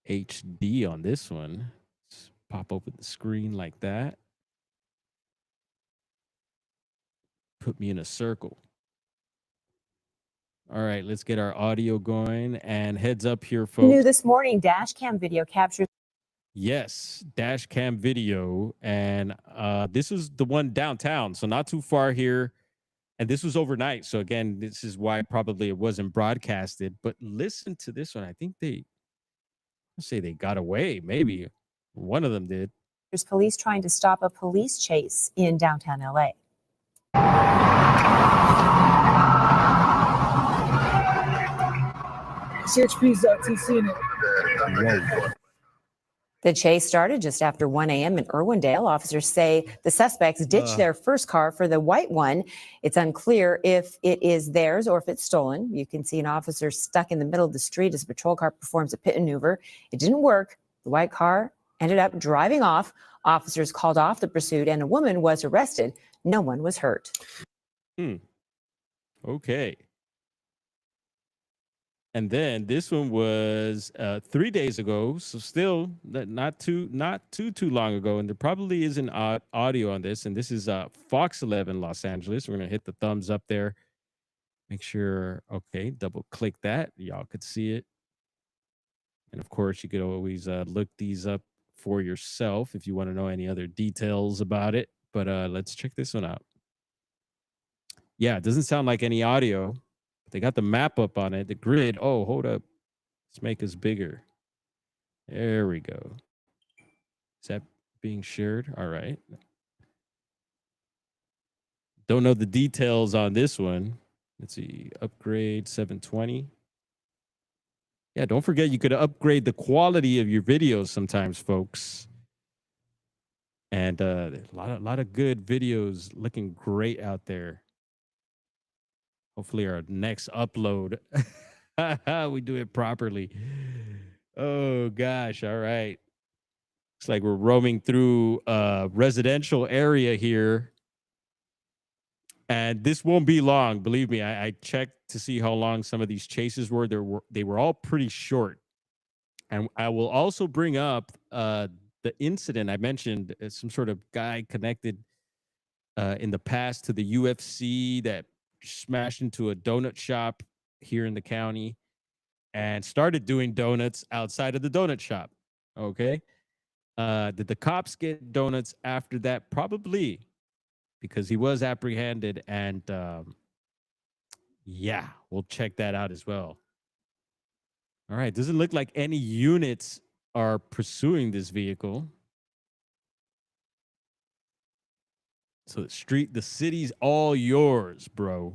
HD on this one. Just pop open the screen like that. Put me in a circle. All right, let's get our audio going and heads up here, folks. New this morning, dash cam video captures. Yes, dash cam video. And this is the one downtown, so not too far here. And this was overnight. So again, this is why probably it wasn't broadcasted. But listen to this one. I think let's say they got away. Maybe one of them did. There's police trying to stop a police chase in downtown LA. CHP's seen it. Whoa. The chase started just after 1 a.m. in Irwindale. Officers say the suspects ditched their first car for the white one. It's unclear if it is theirs or if it's stolen. You can see an officer stuck in the middle of the street as a patrol car performs a pit maneuver. It didn't work. The white car ended up driving off. Officers called off the pursuit and a woman was arrested. No one was hurt. Okay. And then this one was 3 days ago, so still not too long ago. And there probably isn't audio on this. And this is Fox 11 Los Angeles. We're gonna hit the thumbs up there. Make sure, okay, double click that. Y'all could see it. And of course, you could always look these up for yourself if you want to know any other details about it. But let's check this one out. Yeah, it doesn't sound like any audio. They got the map up on it, the grid. Oh, hold up. Let's make us bigger. There we go. Is that being shared? All right. Don't know the details on this one. Let's see. Upgrade 720. Yeah, don't forget you could upgrade the quality of your videos sometimes, folks. And a lot of good videos looking great out there. Hopefully our next upload we do it properly. Oh gosh, all right. Looks like we're roaming through a residential area here. And this won't be long. Believe me, I checked to see how long some of these chases were. They were all pretty short. And I will also bring up the incident I mentioned, some sort of guy connected in the past to the UFC that smashed into a donut shop here in the county and started doing donuts outside of the donut shop. Okay. Did the cops get donuts after that? Probably, because he was apprehended. And yeah, we'll check that out as well. All right. Doesn't look like any units are pursuing this vehicle. So the city's all yours, bro.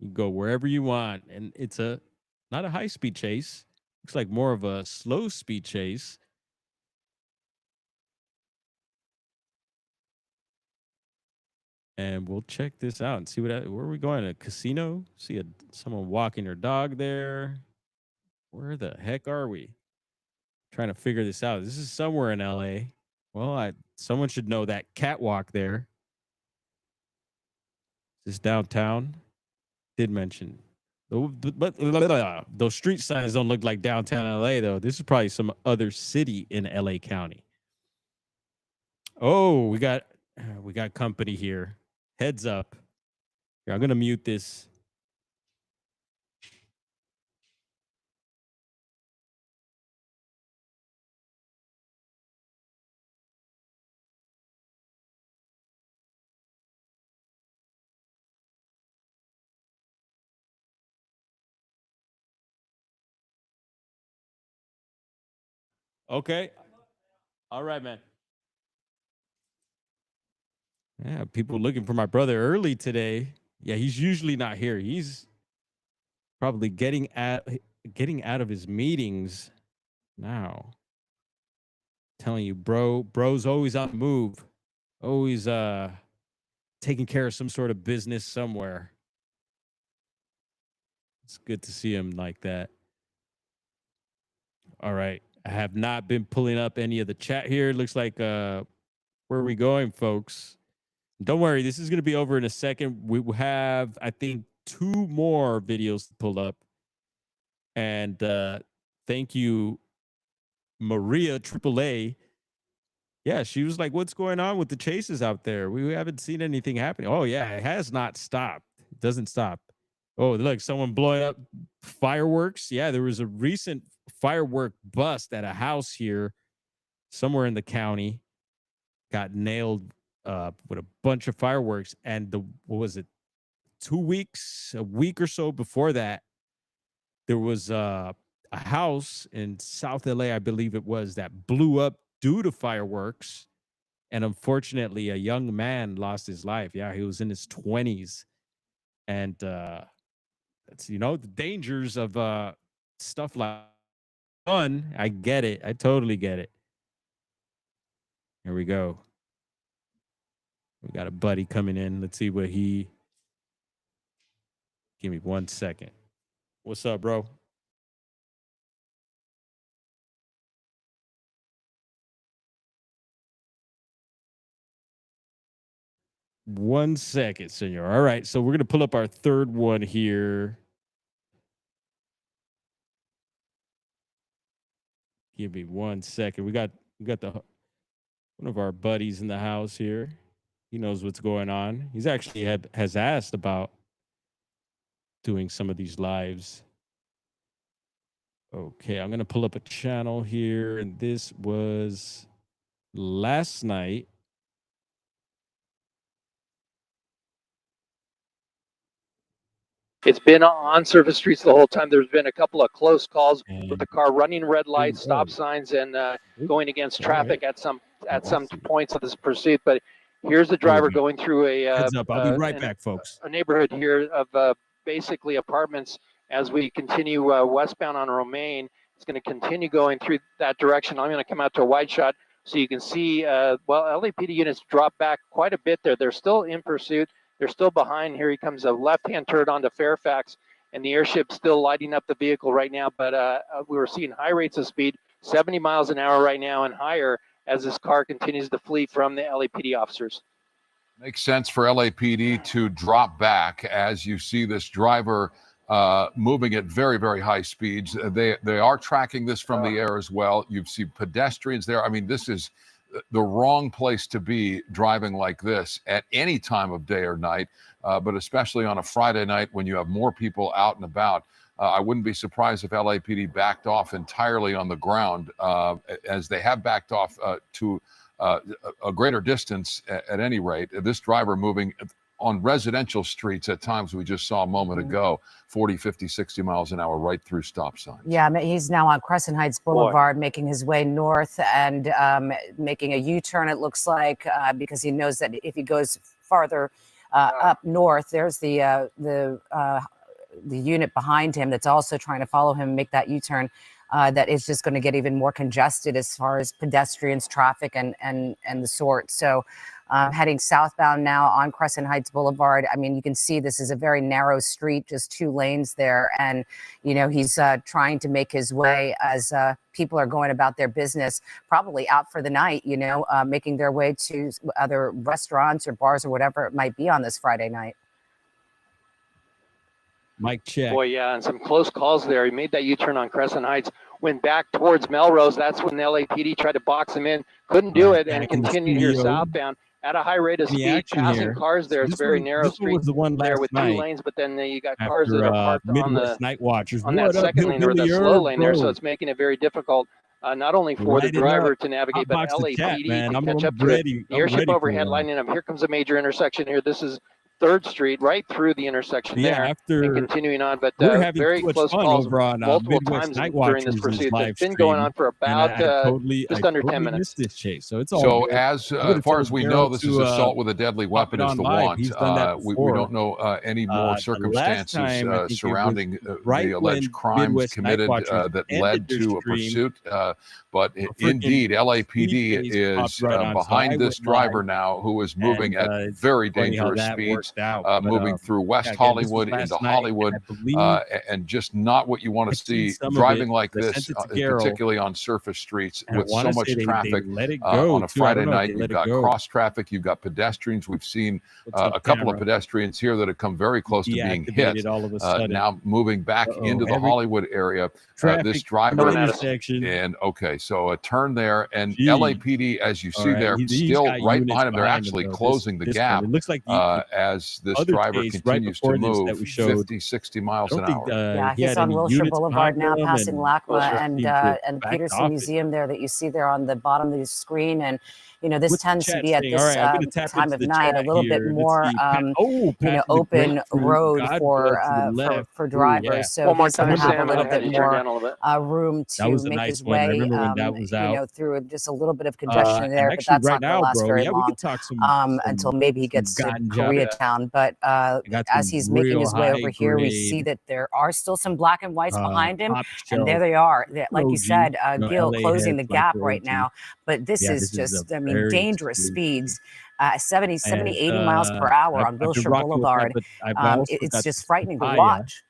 You go wherever you want. And it's not a high speed chase. Looks like more of a slow speed chase. And we'll check this out and see where are we going? A casino? See someone walking their dog there. Where the heck are we? Trying to figure this out. This is somewhere in LA. Well, someone should know that catwalk there. Is this downtown? Did mention. But those street signs don't look like downtown LA though. This is probably some other city in LA County. Oh, we got company here. Heads up. Here, I'm gonna mute this. Okay. All right, man. Yeah, people looking for my brother early today. Yeah, he's usually not here. He's probably getting out of his meetings now. Telling you, bro's always on the move. Always taking care of some sort of business somewhere. It's good to see him like that. All right. I have not been pulling up any of the chat here. It looks like where are we going, folks? Don't worry, this is going to be over in a second. We have, I think, 2 more videos to pull up. And thank you, Maria AAA. Yeah, she was like, what's going on with the chases out there? We haven't seen anything happening. Oh, yeah, it has not stopped. It doesn't stop. Oh, look, someone blowing up fireworks. Yeah, there was a recent firework bust at a house here somewhere in the county. Got nailed with a bunch of fireworks. And what was it? 2 weeks, a week or so before that, there was a house in South LA, I believe it was, that blew up due to fireworks. And unfortunately, a young man lost his life. Yeah, he was in his 20s. And that's, the dangers of stuff like fun. I get it. I totally get it. Here we go. We got a buddy coming in. Let's see what give me 1 second. What's up, bro? One second, senor. All right, so we're gonna pull up our third one here. Give me 1 second. We got one of our buddies in the house here. He knows what's going on. He's actually has asked about doing some of these lives. Okay, I'm gonna pull up a channel here, and this was last night. It's been on surface streets the whole time. There's been a couple of close calls with the car running red lights, stop signs, and going against traffic at some points of this pursuit. But here's the driver going through a Heads up, I'll be right back, folks. A neighborhood here of basically apartments as we continue westbound on Romaine. It's going to continue going through that direction. I'm going to come out to a wide shot so you can see, well, LAPD units drop back quite a bit there. They're still in pursuit. They're still behind. Here he comes, a left-hand turn onto Fairfax, and the airship's still lighting up the vehicle right now. But we were seeing high rates of speed, 70 miles an hour right now and higher, as this car continues to flee from the LAPD officers. Makes sense for LAPD to drop back as you see this driver moving at very, very high speeds. They are tracking this from the air as well. You see pedestrians there. I mean, this is the wrong place to be driving like this at any time of day or night, but especially on a Friday night when you have more people out and about. I wouldn't be surprised if LAPD backed off entirely on the ground, as they have backed off to a greater distance at any rate. This driver moving on residential streets at times, we just saw a moment ago, 40, 50, 60 miles an hour right through stop signs. Yeah, he's now on Crescent Heights Boulevard, making his way north and making a U-turn, it looks like, because he knows that if he goes farther up north, there's the unit behind him that's also trying to follow him, make that U-turn. That is just going to get even more congested as far as pedestrians, traffic, and the sort. So heading southbound now on Crescent Heights Boulevard. I mean, you can see this is a very narrow street, just 2 lanes there. And, you know, he's trying to make his way as people are going about their business, probably out for the night, you know, making their way to other restaurants or bars or whatever it might be on this Friday night. Mike check. Boy, yeah, and some close calls there. He made that U-turn on Crescent Heights, went back towards Melrose. That's when the LAPD tried to box him in, couldn't do it, and continued here southbound at a high rate of speed, passing cars there. It's very narrow street was the one there with 2 lanes, but then you got cars that are parked on the Night Watchers on that second lane or the slow lane there, so it's making it very difficult. Not only for the driver to navigate, but LAPD to catch up to it. The airship overhead lining up. Here comes a major intersection here. This is 3rd Street, right through the intersection there, and continuing on. But very close calls multiple times during this pursuit. It's been going on for about just under 10 minutes. This chase, so it's all so as far as we know, this is assault with a deadly weapon is the want. We don't know any more circumstances surrounding the alleged crimes committed that led to a pursuit. But indeed, LAPD is behind this driver now, who is moving at very dangerous speeds, moving through West Hollywood into Hollywood, and just not what you want to see driving like this, particularly on surface streets with so much traffic on a Friday night. You've got cross traffic, you've got pedestrians. We've seen a couple of pedestrians here that have come very close to being hit. Now moving back into the Hollywood area, this driver and so a turn there, and LAPD, as you see there, still right behind him. They're actually closing the gap. It looks like as this driver continues to move 50, 60 miles an hour. Yeah, he's on Wilshire Boulevard now, passing LACMA and the Peterson Museum there that you see there on the bottom of the screen. And you know, this tends to be at this time of night a little bit more, you know, open road for drivers. So he's going to have a little bit more room to make his way, you know, through just a little bit of congestion there. But that's not going to last very long until maybe he gets to Koreatown. But as he's making his way over here, we see that there are still some black and whites behind him, and there they are. Like you said, Gil, closing the gap right now. But this is just, I mean, dangerous speeds. 70, 80 miles per hour on Wilshire Boulevard. It's just frightening to watch.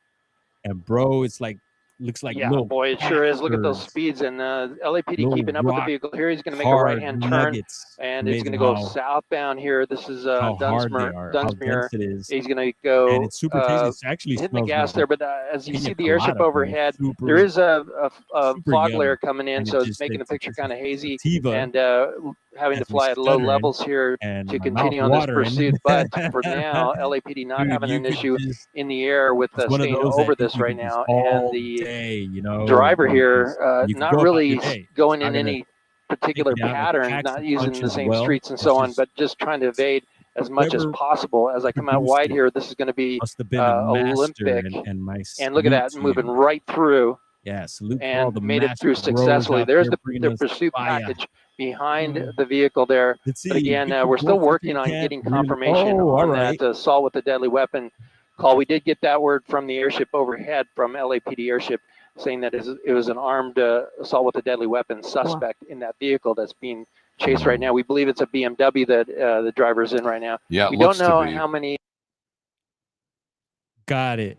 And bro, it's like, looks like boy, it sure is. Look at those speeds, and LAPD keeping up with the vehicle here. He's going to make a right-hand turn, and he's going to go southbound here. This is Dunsmuir. He's going to go and it's super tasty. It's actually hitting the gas there, but as you see the airship overhead, there is a fog layer coming in, so it's making the picture kind of hazy, and having to fly at low levels here to continue on this pursuit. But for now, LAPD not having an issue in the air with staying over this right now, and the driver here not really going in any particular pattern, not using the same streets and so on, but just trying to evade as much as possible. As I come out wide here, this is going to be Olympic, and look at that, moving right through. And made it through successfully. There's the pursuit package behind the vehicle there. But again, we're still working on getting confirmation on that assault with a deadly weapon call. We did get that word from the airship overhead, from LAPD airship, saying that it was an armed assault with a deadly weapon suspect in that vehicle that's being chased right now. We believe it's a BMW that the driver's in right now. Yeah, we don't know how many. Got it.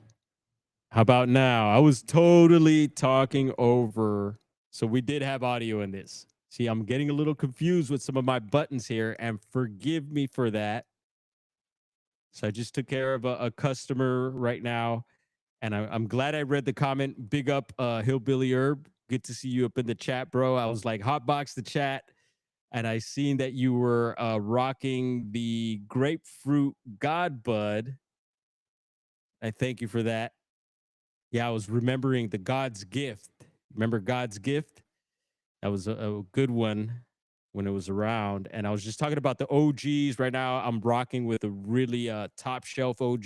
How about now? I was totally talking over. So we did have audio in this. See, I'm getting a little confused with some of my buttons here, and forgive me for that. So I just took care of a customer right now, and I'm glad I read the comment. Big up, Hillbilly Herb. Good to see you up in the chat, bro. I was like, hotbox the chat, and I seen that you were rocking the grapefruit God Bud. I thank you for that. Yeah, I was remembering the God's Gift. Remember God's Gift? That was a good one when it was around. And I was just talking about the OGs. Right now, I'm rocking with a really top shelf OG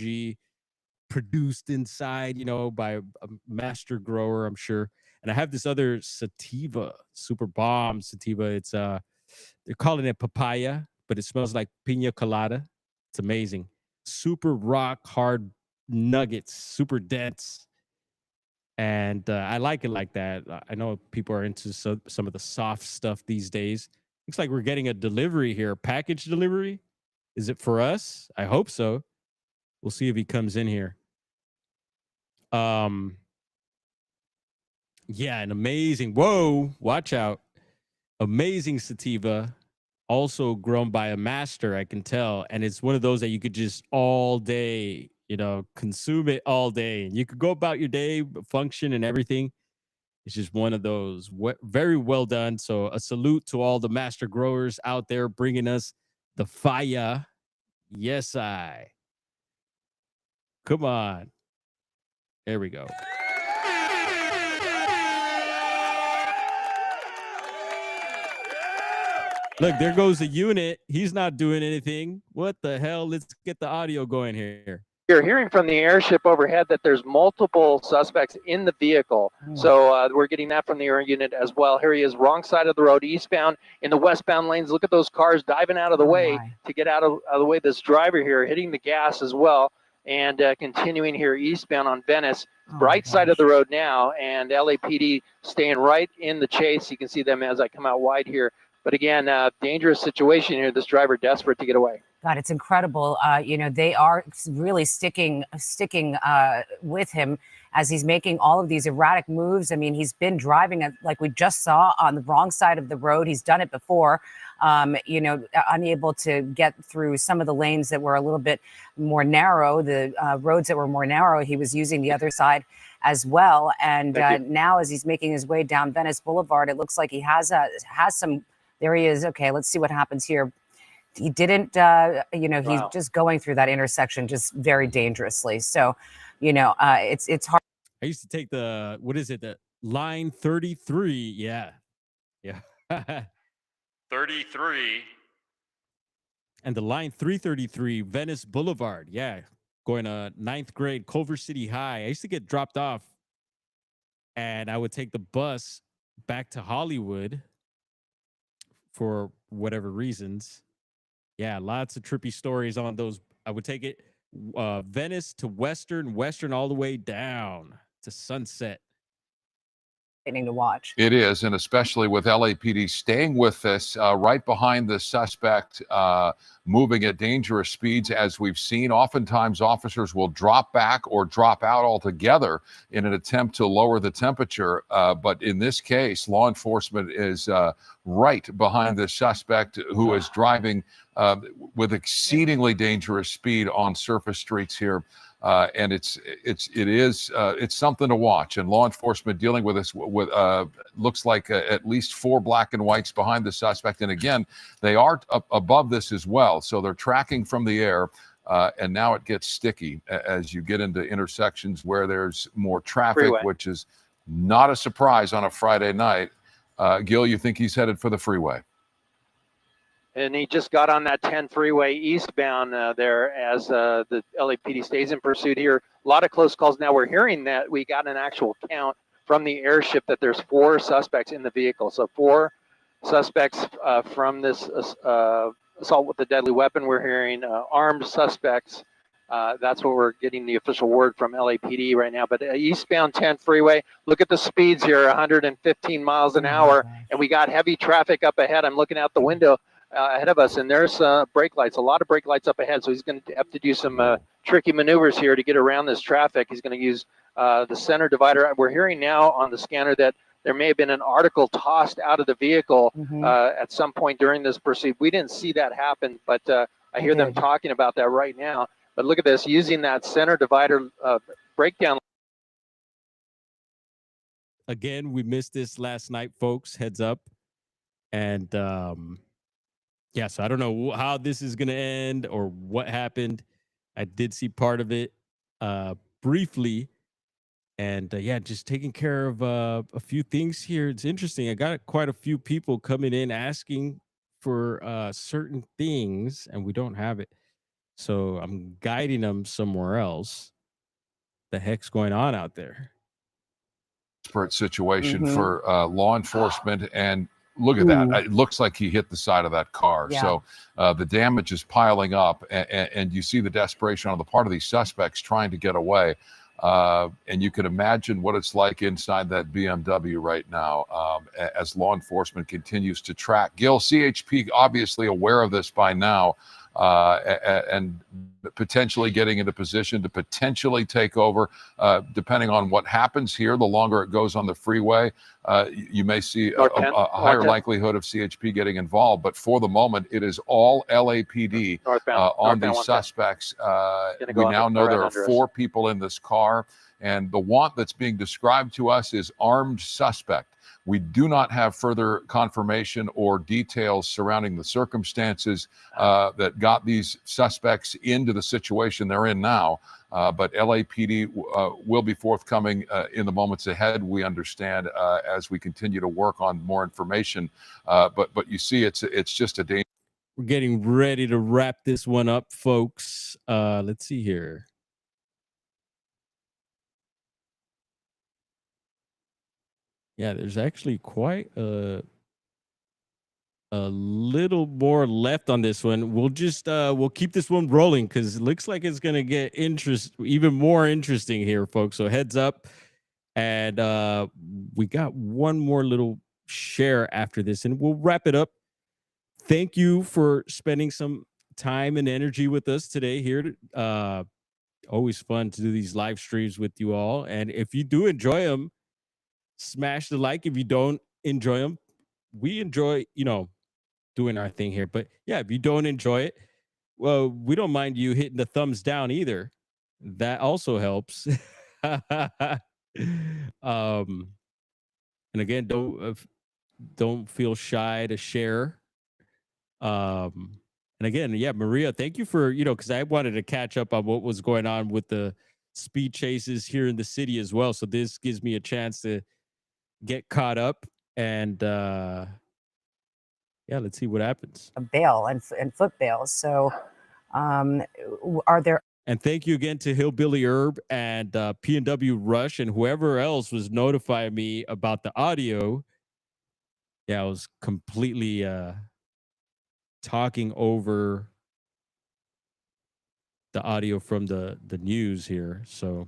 produced inside, by a master grower, I'm sure. And I have this other sativa, super bomb sativa. It's they're calling it papaya, but it smells like pina colada. It's amazing. Super rock hard nuggets, super dense. And I like it like that. I know people are into some of the soft stuff these days. Looks like we're getting a delivery here, package delivery. Is it for us? I hope so. We'll see if he comes in here. Yeah, an amazing. Whoa, watch out! Amazing sativa, also grown by a master. I can tell, and it's one of those that you could just all day. Consume it all day, and you could go about your day, function and everything. It's just one of those very well done. So a salute to all the master growers out there bringing us the fire. Yes, come on. There we go. Look, there goes the unit. He's not doing anything. What the hell? Let's get the audio going here. You're hearing from the airship overhead that there's multiple suspects in the vehicle. So we're getting that from the air unit as well. Here he is, wrong side of the road, eastbound in the westbound lanes. Look at those cars diving out of the way to get out of the way. This driver here hitting the gas as well and continuing here eastbound on Venice. Right side of the road now, and LAPD staying right in the chase. You can see them as I come out wide here. But again, dangerous situation here. This driver desperate to get away. God, it's incredible. They are really sticking with him as he's making all of these erratic moves. I mean, he's been driving, like we just saw, on the wrong side of the road. He's done it before, unable to get through some of the lanes that were a little bit more narrow, the roads that were more narrow. He was using the other side as well. And now as he's making his way down Venice Boulevard, it looks like he has some, there he is. Okay, let's see what happens here. He didn't, he's just going through that intersection just very dangerously. So, it's hard. I used to take the line 33. Yeah. 33. And the line 333, Venice Boulevard. Yeah. Going to 9th grade, Culver City High. I used to get dropped off and I would take the bus back to Hollywood for whatever reasons. Yeah, lots of trippy stories on those. I would take it Venice to Western all the way down to Sunset. To watch. It is, and especially with LAPD staying with us right behind the suspect, moving at dangerous speeds, as we've seen. Oftentimes, officers will drop back or drop out altogether in an attempt to lower the temperature. But in this case, law enforcement is right behind the suspect who is driving with exceedingly dangerous speed on surface streets here. And it's something to watch, and law enforcement dealing with this with looks like at least 4 black and whites behind the suspect. And again, they are above this as well, so they're tracking from the air. And now it gets sticky as you get into intersections where there's more traffic, which is not a surprise on a Friday night. Gil, you think he's headed for the freeway? And he just got on that 10 freeway eastbound there as the LAPD stays in pursuit here. A lot of close calls. Now we're hearing that we got an actual count from the airship that there's 4 suspects in the vehicle. So 4 suspects from this assault with a deadly weapon. We're hearing armed suspects That's what we're getting the official word from LAPD right now. But eastbound 10 freeway, look at the speeds here, 115 miles an hour, and we got heavy traffic up ahead. I'm looking out the window ahead of us, and there's brake lights, a lot of brake lights up ahead. So he's going to have to do some tricky maneuvers here to get around this traffic. He's going to use the center divider. We're hearing now on the scanner that there may have been an article tossed out of the vehicle at some point during this pursuit. We didn't see that happen, but I hear them talking about that right now. But look at this, using that center divider breakdown. Again, we missed this last night, folks. Heads up. And yeah, so I don't know how this is going to end or what happened. I did see part of it briefly. And yeah, just taking care of a few things here. It's interesting. I got quite a few people coming in asking for certain things, and we don't have it. So I'm guiding them somewhere else. The heck's going on out there? Desperate situation for law enforcement, and look at that. It looks like he hit the side of that car. Yeah. So the damage is piling up, and you see the desperation on the part of these suspects trying to get away. And you can imagine what it's like inside that BMW right now as law enforcement continues to track. Gil, CHP obviously aware of this by now, and potentially getting into position to potentially take over, depending on what happens here. The longer it goes on the freeway, you may see a higher likelihood of CHP getting involved. But for the moment, it is all LAPD on these suspects. We now know there are 4 people in this car, and the want that's being described to us is armed suspect. We do not have further confirmation or details surrounding the circumstances that got these suspects into the situation they're in now. But LAPD will be forthcoming in the moments ahead, we understand, as we continue to work on more information. But you see, it's just a danger. We're getting ready to wrap this one up, folks. Let's see here. Yeah, there's actually quite a little more left on this one. We'll just we'll keep this one rolling because it looks like it's gonna get even more interesting here, folks. So heads up. And we got one more little share after this, and we'll wrap it up. Thank you for spending some time and energy with us today here. Always fun to do these live streams with you all. And if you do enjoy them, smash the like. If you don't enjoy them, we enjoy, doing our thing here. But yeah, if you don't enjoy it, well, we don't mind you hitting the thumbs down either. That also helps. And again, don't feel shy to share. And again, yeah, Maria, thank you for, because I wanted to catch up on what was going on with the speed chases here in the city as well. So this gives me a chance to get caught up, and yeah, let's see what happens. A bail and foot bails. So are there? And thank you again to Hillbilly Herb and P&W Rush and whoever else was notifying me about the audio. Yeah, I was completely talking over the audio from the news here. So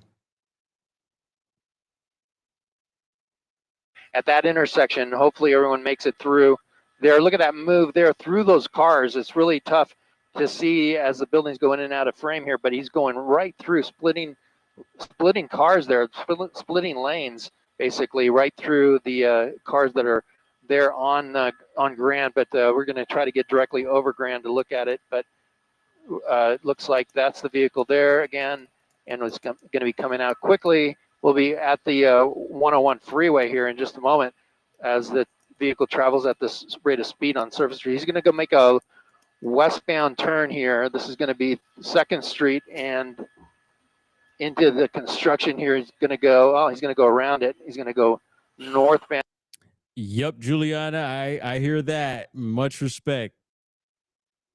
at that intersection, hopefully everyone makes it through there. Look at that move there through those cars. It's really tough to see as the buildings go in and out of frame here, but he's going right through, splitting cars there, splitting lanes basically right through the cars that are there on Grand. But we're going to try to get directly over Grand to look at it. But it looks like that's the vehicle there again, and it's going to be coming out quickly. We'll be at the 101 freeway here in just a moment as the vehicle travels at this rate of speed on Surface Street. He's going to go make a westbound turn here. This is going to be 2nd Street and into the construction here. He's going to go, he's going to go around it. He's going to go northbound. Yep, Juliana, I hear that. Much respect.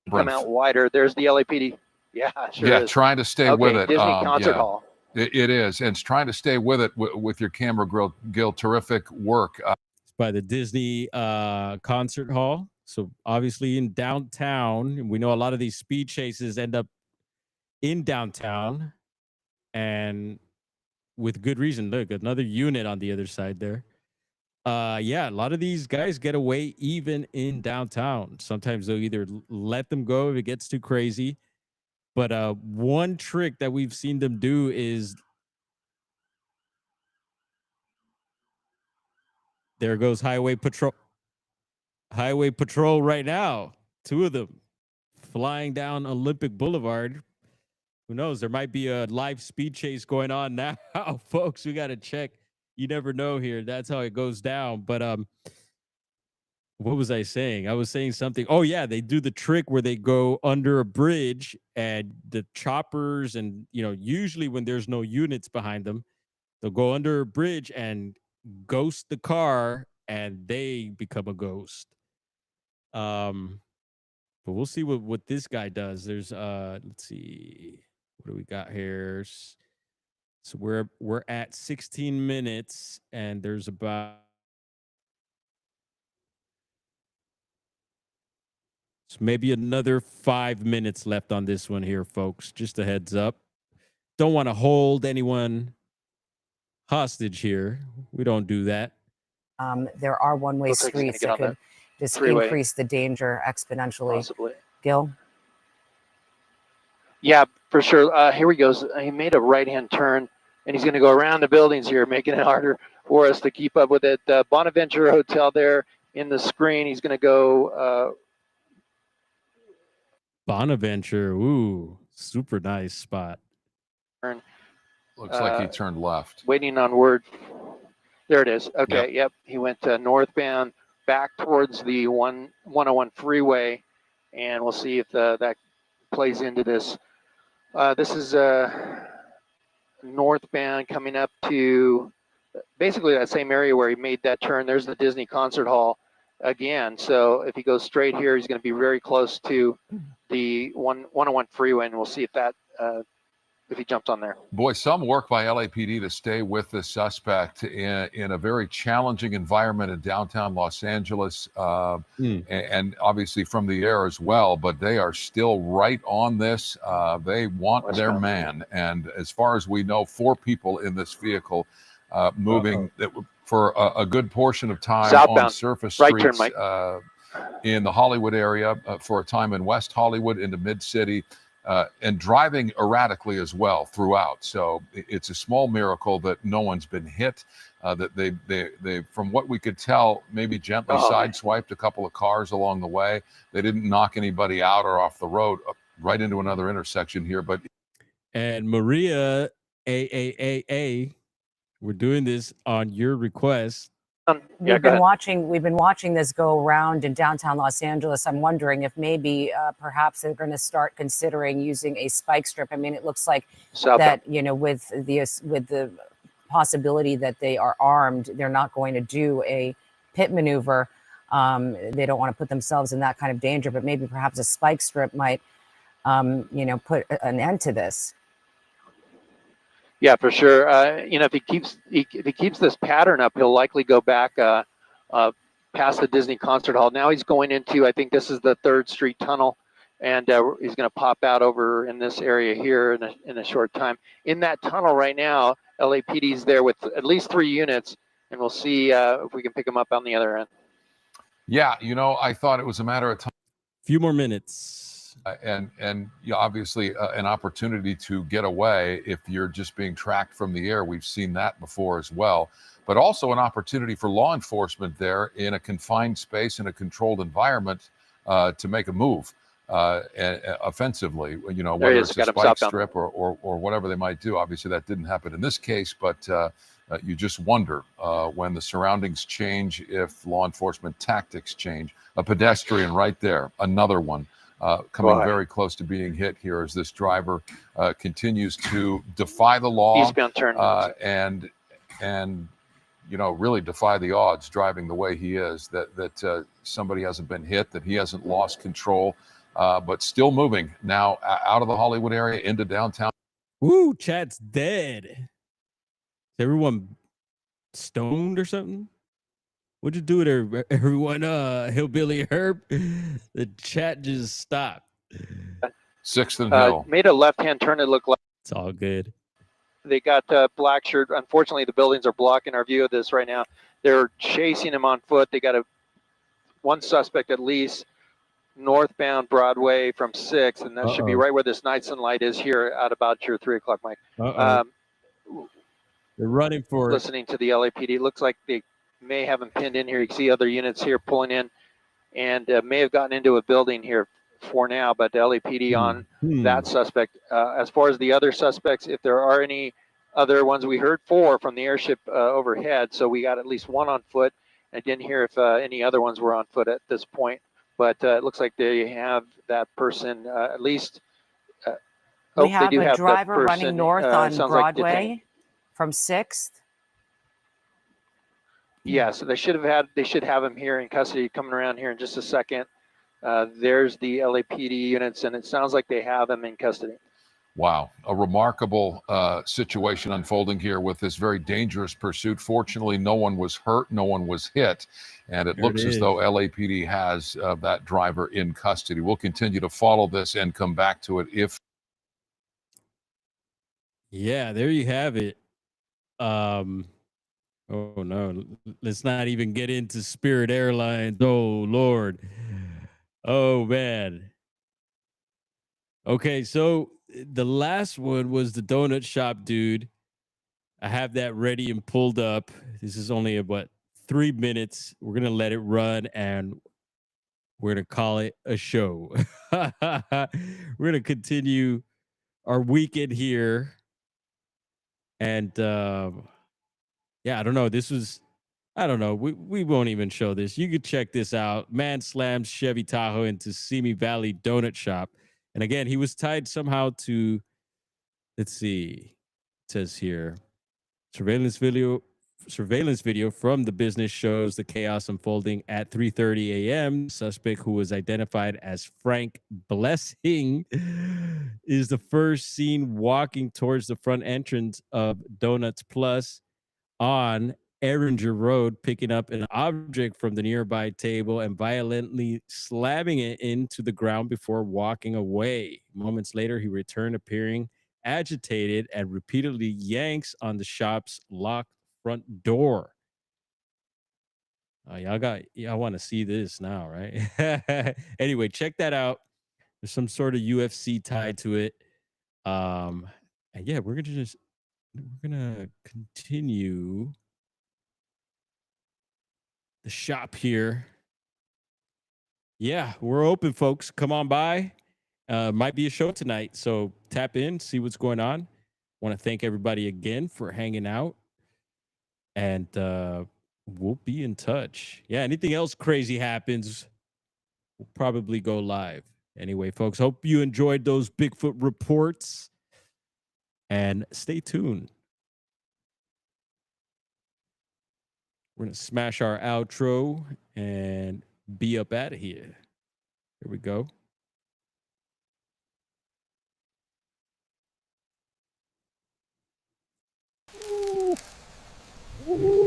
Come out wider. There's the LAPD. Yeah, sure yeah, is. Trying to stay with it. Disney Concert Hall. It is, and it's trying to stay with it with your camera, Gil. Terrific work. It's by the Disney Concert Hall. So obviously in downtown, we know a lot of these speed chases end up in downtown, and with good reason. Look, another unit on the other side there. Yeah, a lot of these guys get away even in downtown. Sometimes they'll either let them go if it gets too crazy. But one trick that we've seen them do is, there goes highway patrol. Highway patrol right now. Two of them flying down Olympic Boulevard. Who knows? There might be a live speed chase going on now, folks. We got to check. You never know here. That's how it goes down. But what was I saying? I was saying something. Oh yeah, they do the trick where they go under a bridge, and the choppers, and usually when there's no units behind them, they'll go under a bridge and ghost the car, and they become a ghost. But we'll see what this guy does. There's let's see, what do we got here? So we're at 16 minutes, and there's about maybe another 5 minutes left on this one here, folks. Just a heads up. Don't want to hold anyone hostage here. We don't do that. There are one-way streets that could just increase the danger exponentially. Possibly. Gil? Yeah, for sure. Here he goes. He made a right-hand turn, and he's going to go around the buildings here, making it harder for us to keep up with it. Bonaventure Hotel there in the screen. He's going to go... Bonaventure. Ooh, super nice spot. Looks like he turned left. Waiting on word. There it is. Okay, yep. He went northbound back towards the 101 freeway, and we'll see if that plays into this. This is northbound coming up to basically that same area where he made that turn. There's the Disney Concert Hall again. So if he goes straight here, he's going to be very close to the 101 freeway, and we'll see if that if he jumps on there. Boy, some work by LAPD to stay with the suspect in a very challenging environment in downtown Los Angeles, and obviously from the air as well, but they are still right on this. They want their man. And as far as we know, 4 people in this vehicle moving for a good portion of time southbound, on surface streets in the Hollywood area, for a time in West Hollywood into Mid-City. And driving erratically as well throughout. So it's a small miracle that no one's been hit, that they from what we could tell, maybe gently sideswiped a couple of cars along the way. They didn't knock anybody out or off the road right into another intersection here. And Maria, we're doing this on your request. We've been watching this go around in downtown Los Angeles. I'm wondering if maybe perhaps they're going to start considering using a spike strip. I mean, it looks like that, with the possibility that they are armed, they're not going to do a pit maneuver. They don't want to put themselves in that kind of danger, but maybe perhaps a spike strip might, put an end to this. Yeah, for sure. If he keeps this pattern up, he'll likely go back past the Disney Concert Hall. Now he's going into, I think this is the 3rd Street Tunnel, and he's going to pop out over in this area here in a short time. In that tunnel right now, LAPD's there with at least 3 units, and we'll see if we can pick him up on the other end. Yeah, I thought it was a matter of time. Few more minutes. And obviously an opportunity to get away if you're just being tracked from the air. We've seen that before as well, but also an opportunity for law enforcement there in a confined space, in a controlled environment, to make a move offensively, whether it's a spike strip or whatever they might do. Obviously that didn't happen in this case, but you just wonder when the surroundings change, if law enforcement tactics change. A pedestrian right there, another one. Coming very close to being hit here as this driver continues to defy the law eastbound turn, and really defy the odds, driving the way he is. That somebody hasn't been hit, that he hasn't lost control, but still moving now out of the Hollywood area into downtown. Woo! Chat's dead. Is everyone stoned or something? What'd you do there, everyone? Hillbilly Herb? The chat just stopped. 6th and Hill. Made a left-hand turn. It looked like it's all good. They got black shirt. Unfortunately, the buildings are blocking our view of this right now. They're chasing him on foot. They got one suspect at least northbound Broadway from 6th, and that should be right where this night sunlight is here at about your 3 o'clock, Mike. They're running for listening to the LAPD. It looks like they may have him pinned in here. You can see other units here pulling in, and may have gotten into a building here for now, but the LAPD on that suspect. As far as the other suspects, if there are any other ones, we heard 4 from the airship overhead, so we got at least 1 on foot. I didn't hear if any other ones were on foot at this point, but it looks like they have that person at least. We have a driver running north on Broadway like from 6th. Yeah, so they should have him here in custody, coming around here in just a second. There's the LAPD units, and it sounds like they have him in custody. Wow, a remarkable situation unfolding here with this very dangerous pursuit. Fortunately, no one was hurt, no one was hit, and it looks as though LAPD has that driver in custody. We'll continue to follow this and come back to it if. Yeah, there you have it. Oh no, let's not even get into Spirit Airlines. Oh Lord. Oh man. Okay, so the last one was the donut shop dude. I have that ready and pulled up. This is only about 3 minutes. We're gonna let it run and we're gonna call it a show. We're gonna continue our weekend here. And yeah, I don't know. I don't know. We won't even show this. You could check this out. Man slams Chevy Tahoe into Simi Valley Donut Shop. And again, he was tied somehow to, let's see, it says here, surveillance video from the business shows the chaos unfolding at 3:30 a.m. Suspect, who was identified as Frank Blessing, is the first seen walking towards the front entrance of Donuts Plus on Erringer Road, picking up an object from the nearby table and violently slamming it into the ground before walking away. Moments later, he returned, appearing agitated, and repeatedly yanks on the shop's locked front door. Y'all want to see this now, right? Anyway, check that out. There's some sort of UFC tied to it. And yeah, we're gonna continue the shop here. Yeah, we're open, folks. Come on by. Might be a show tonight, so tap in, see what's going on. Want to thank everybody again for hanging out, and we'll be in touch. Yeah, anything else crazy happens, we'll probably go live. Anyway, folks, hope you enjoyed those Bigfoot reports, and stay tuned. We're going to smash our outro and be up out of here. Here we go. Ooh.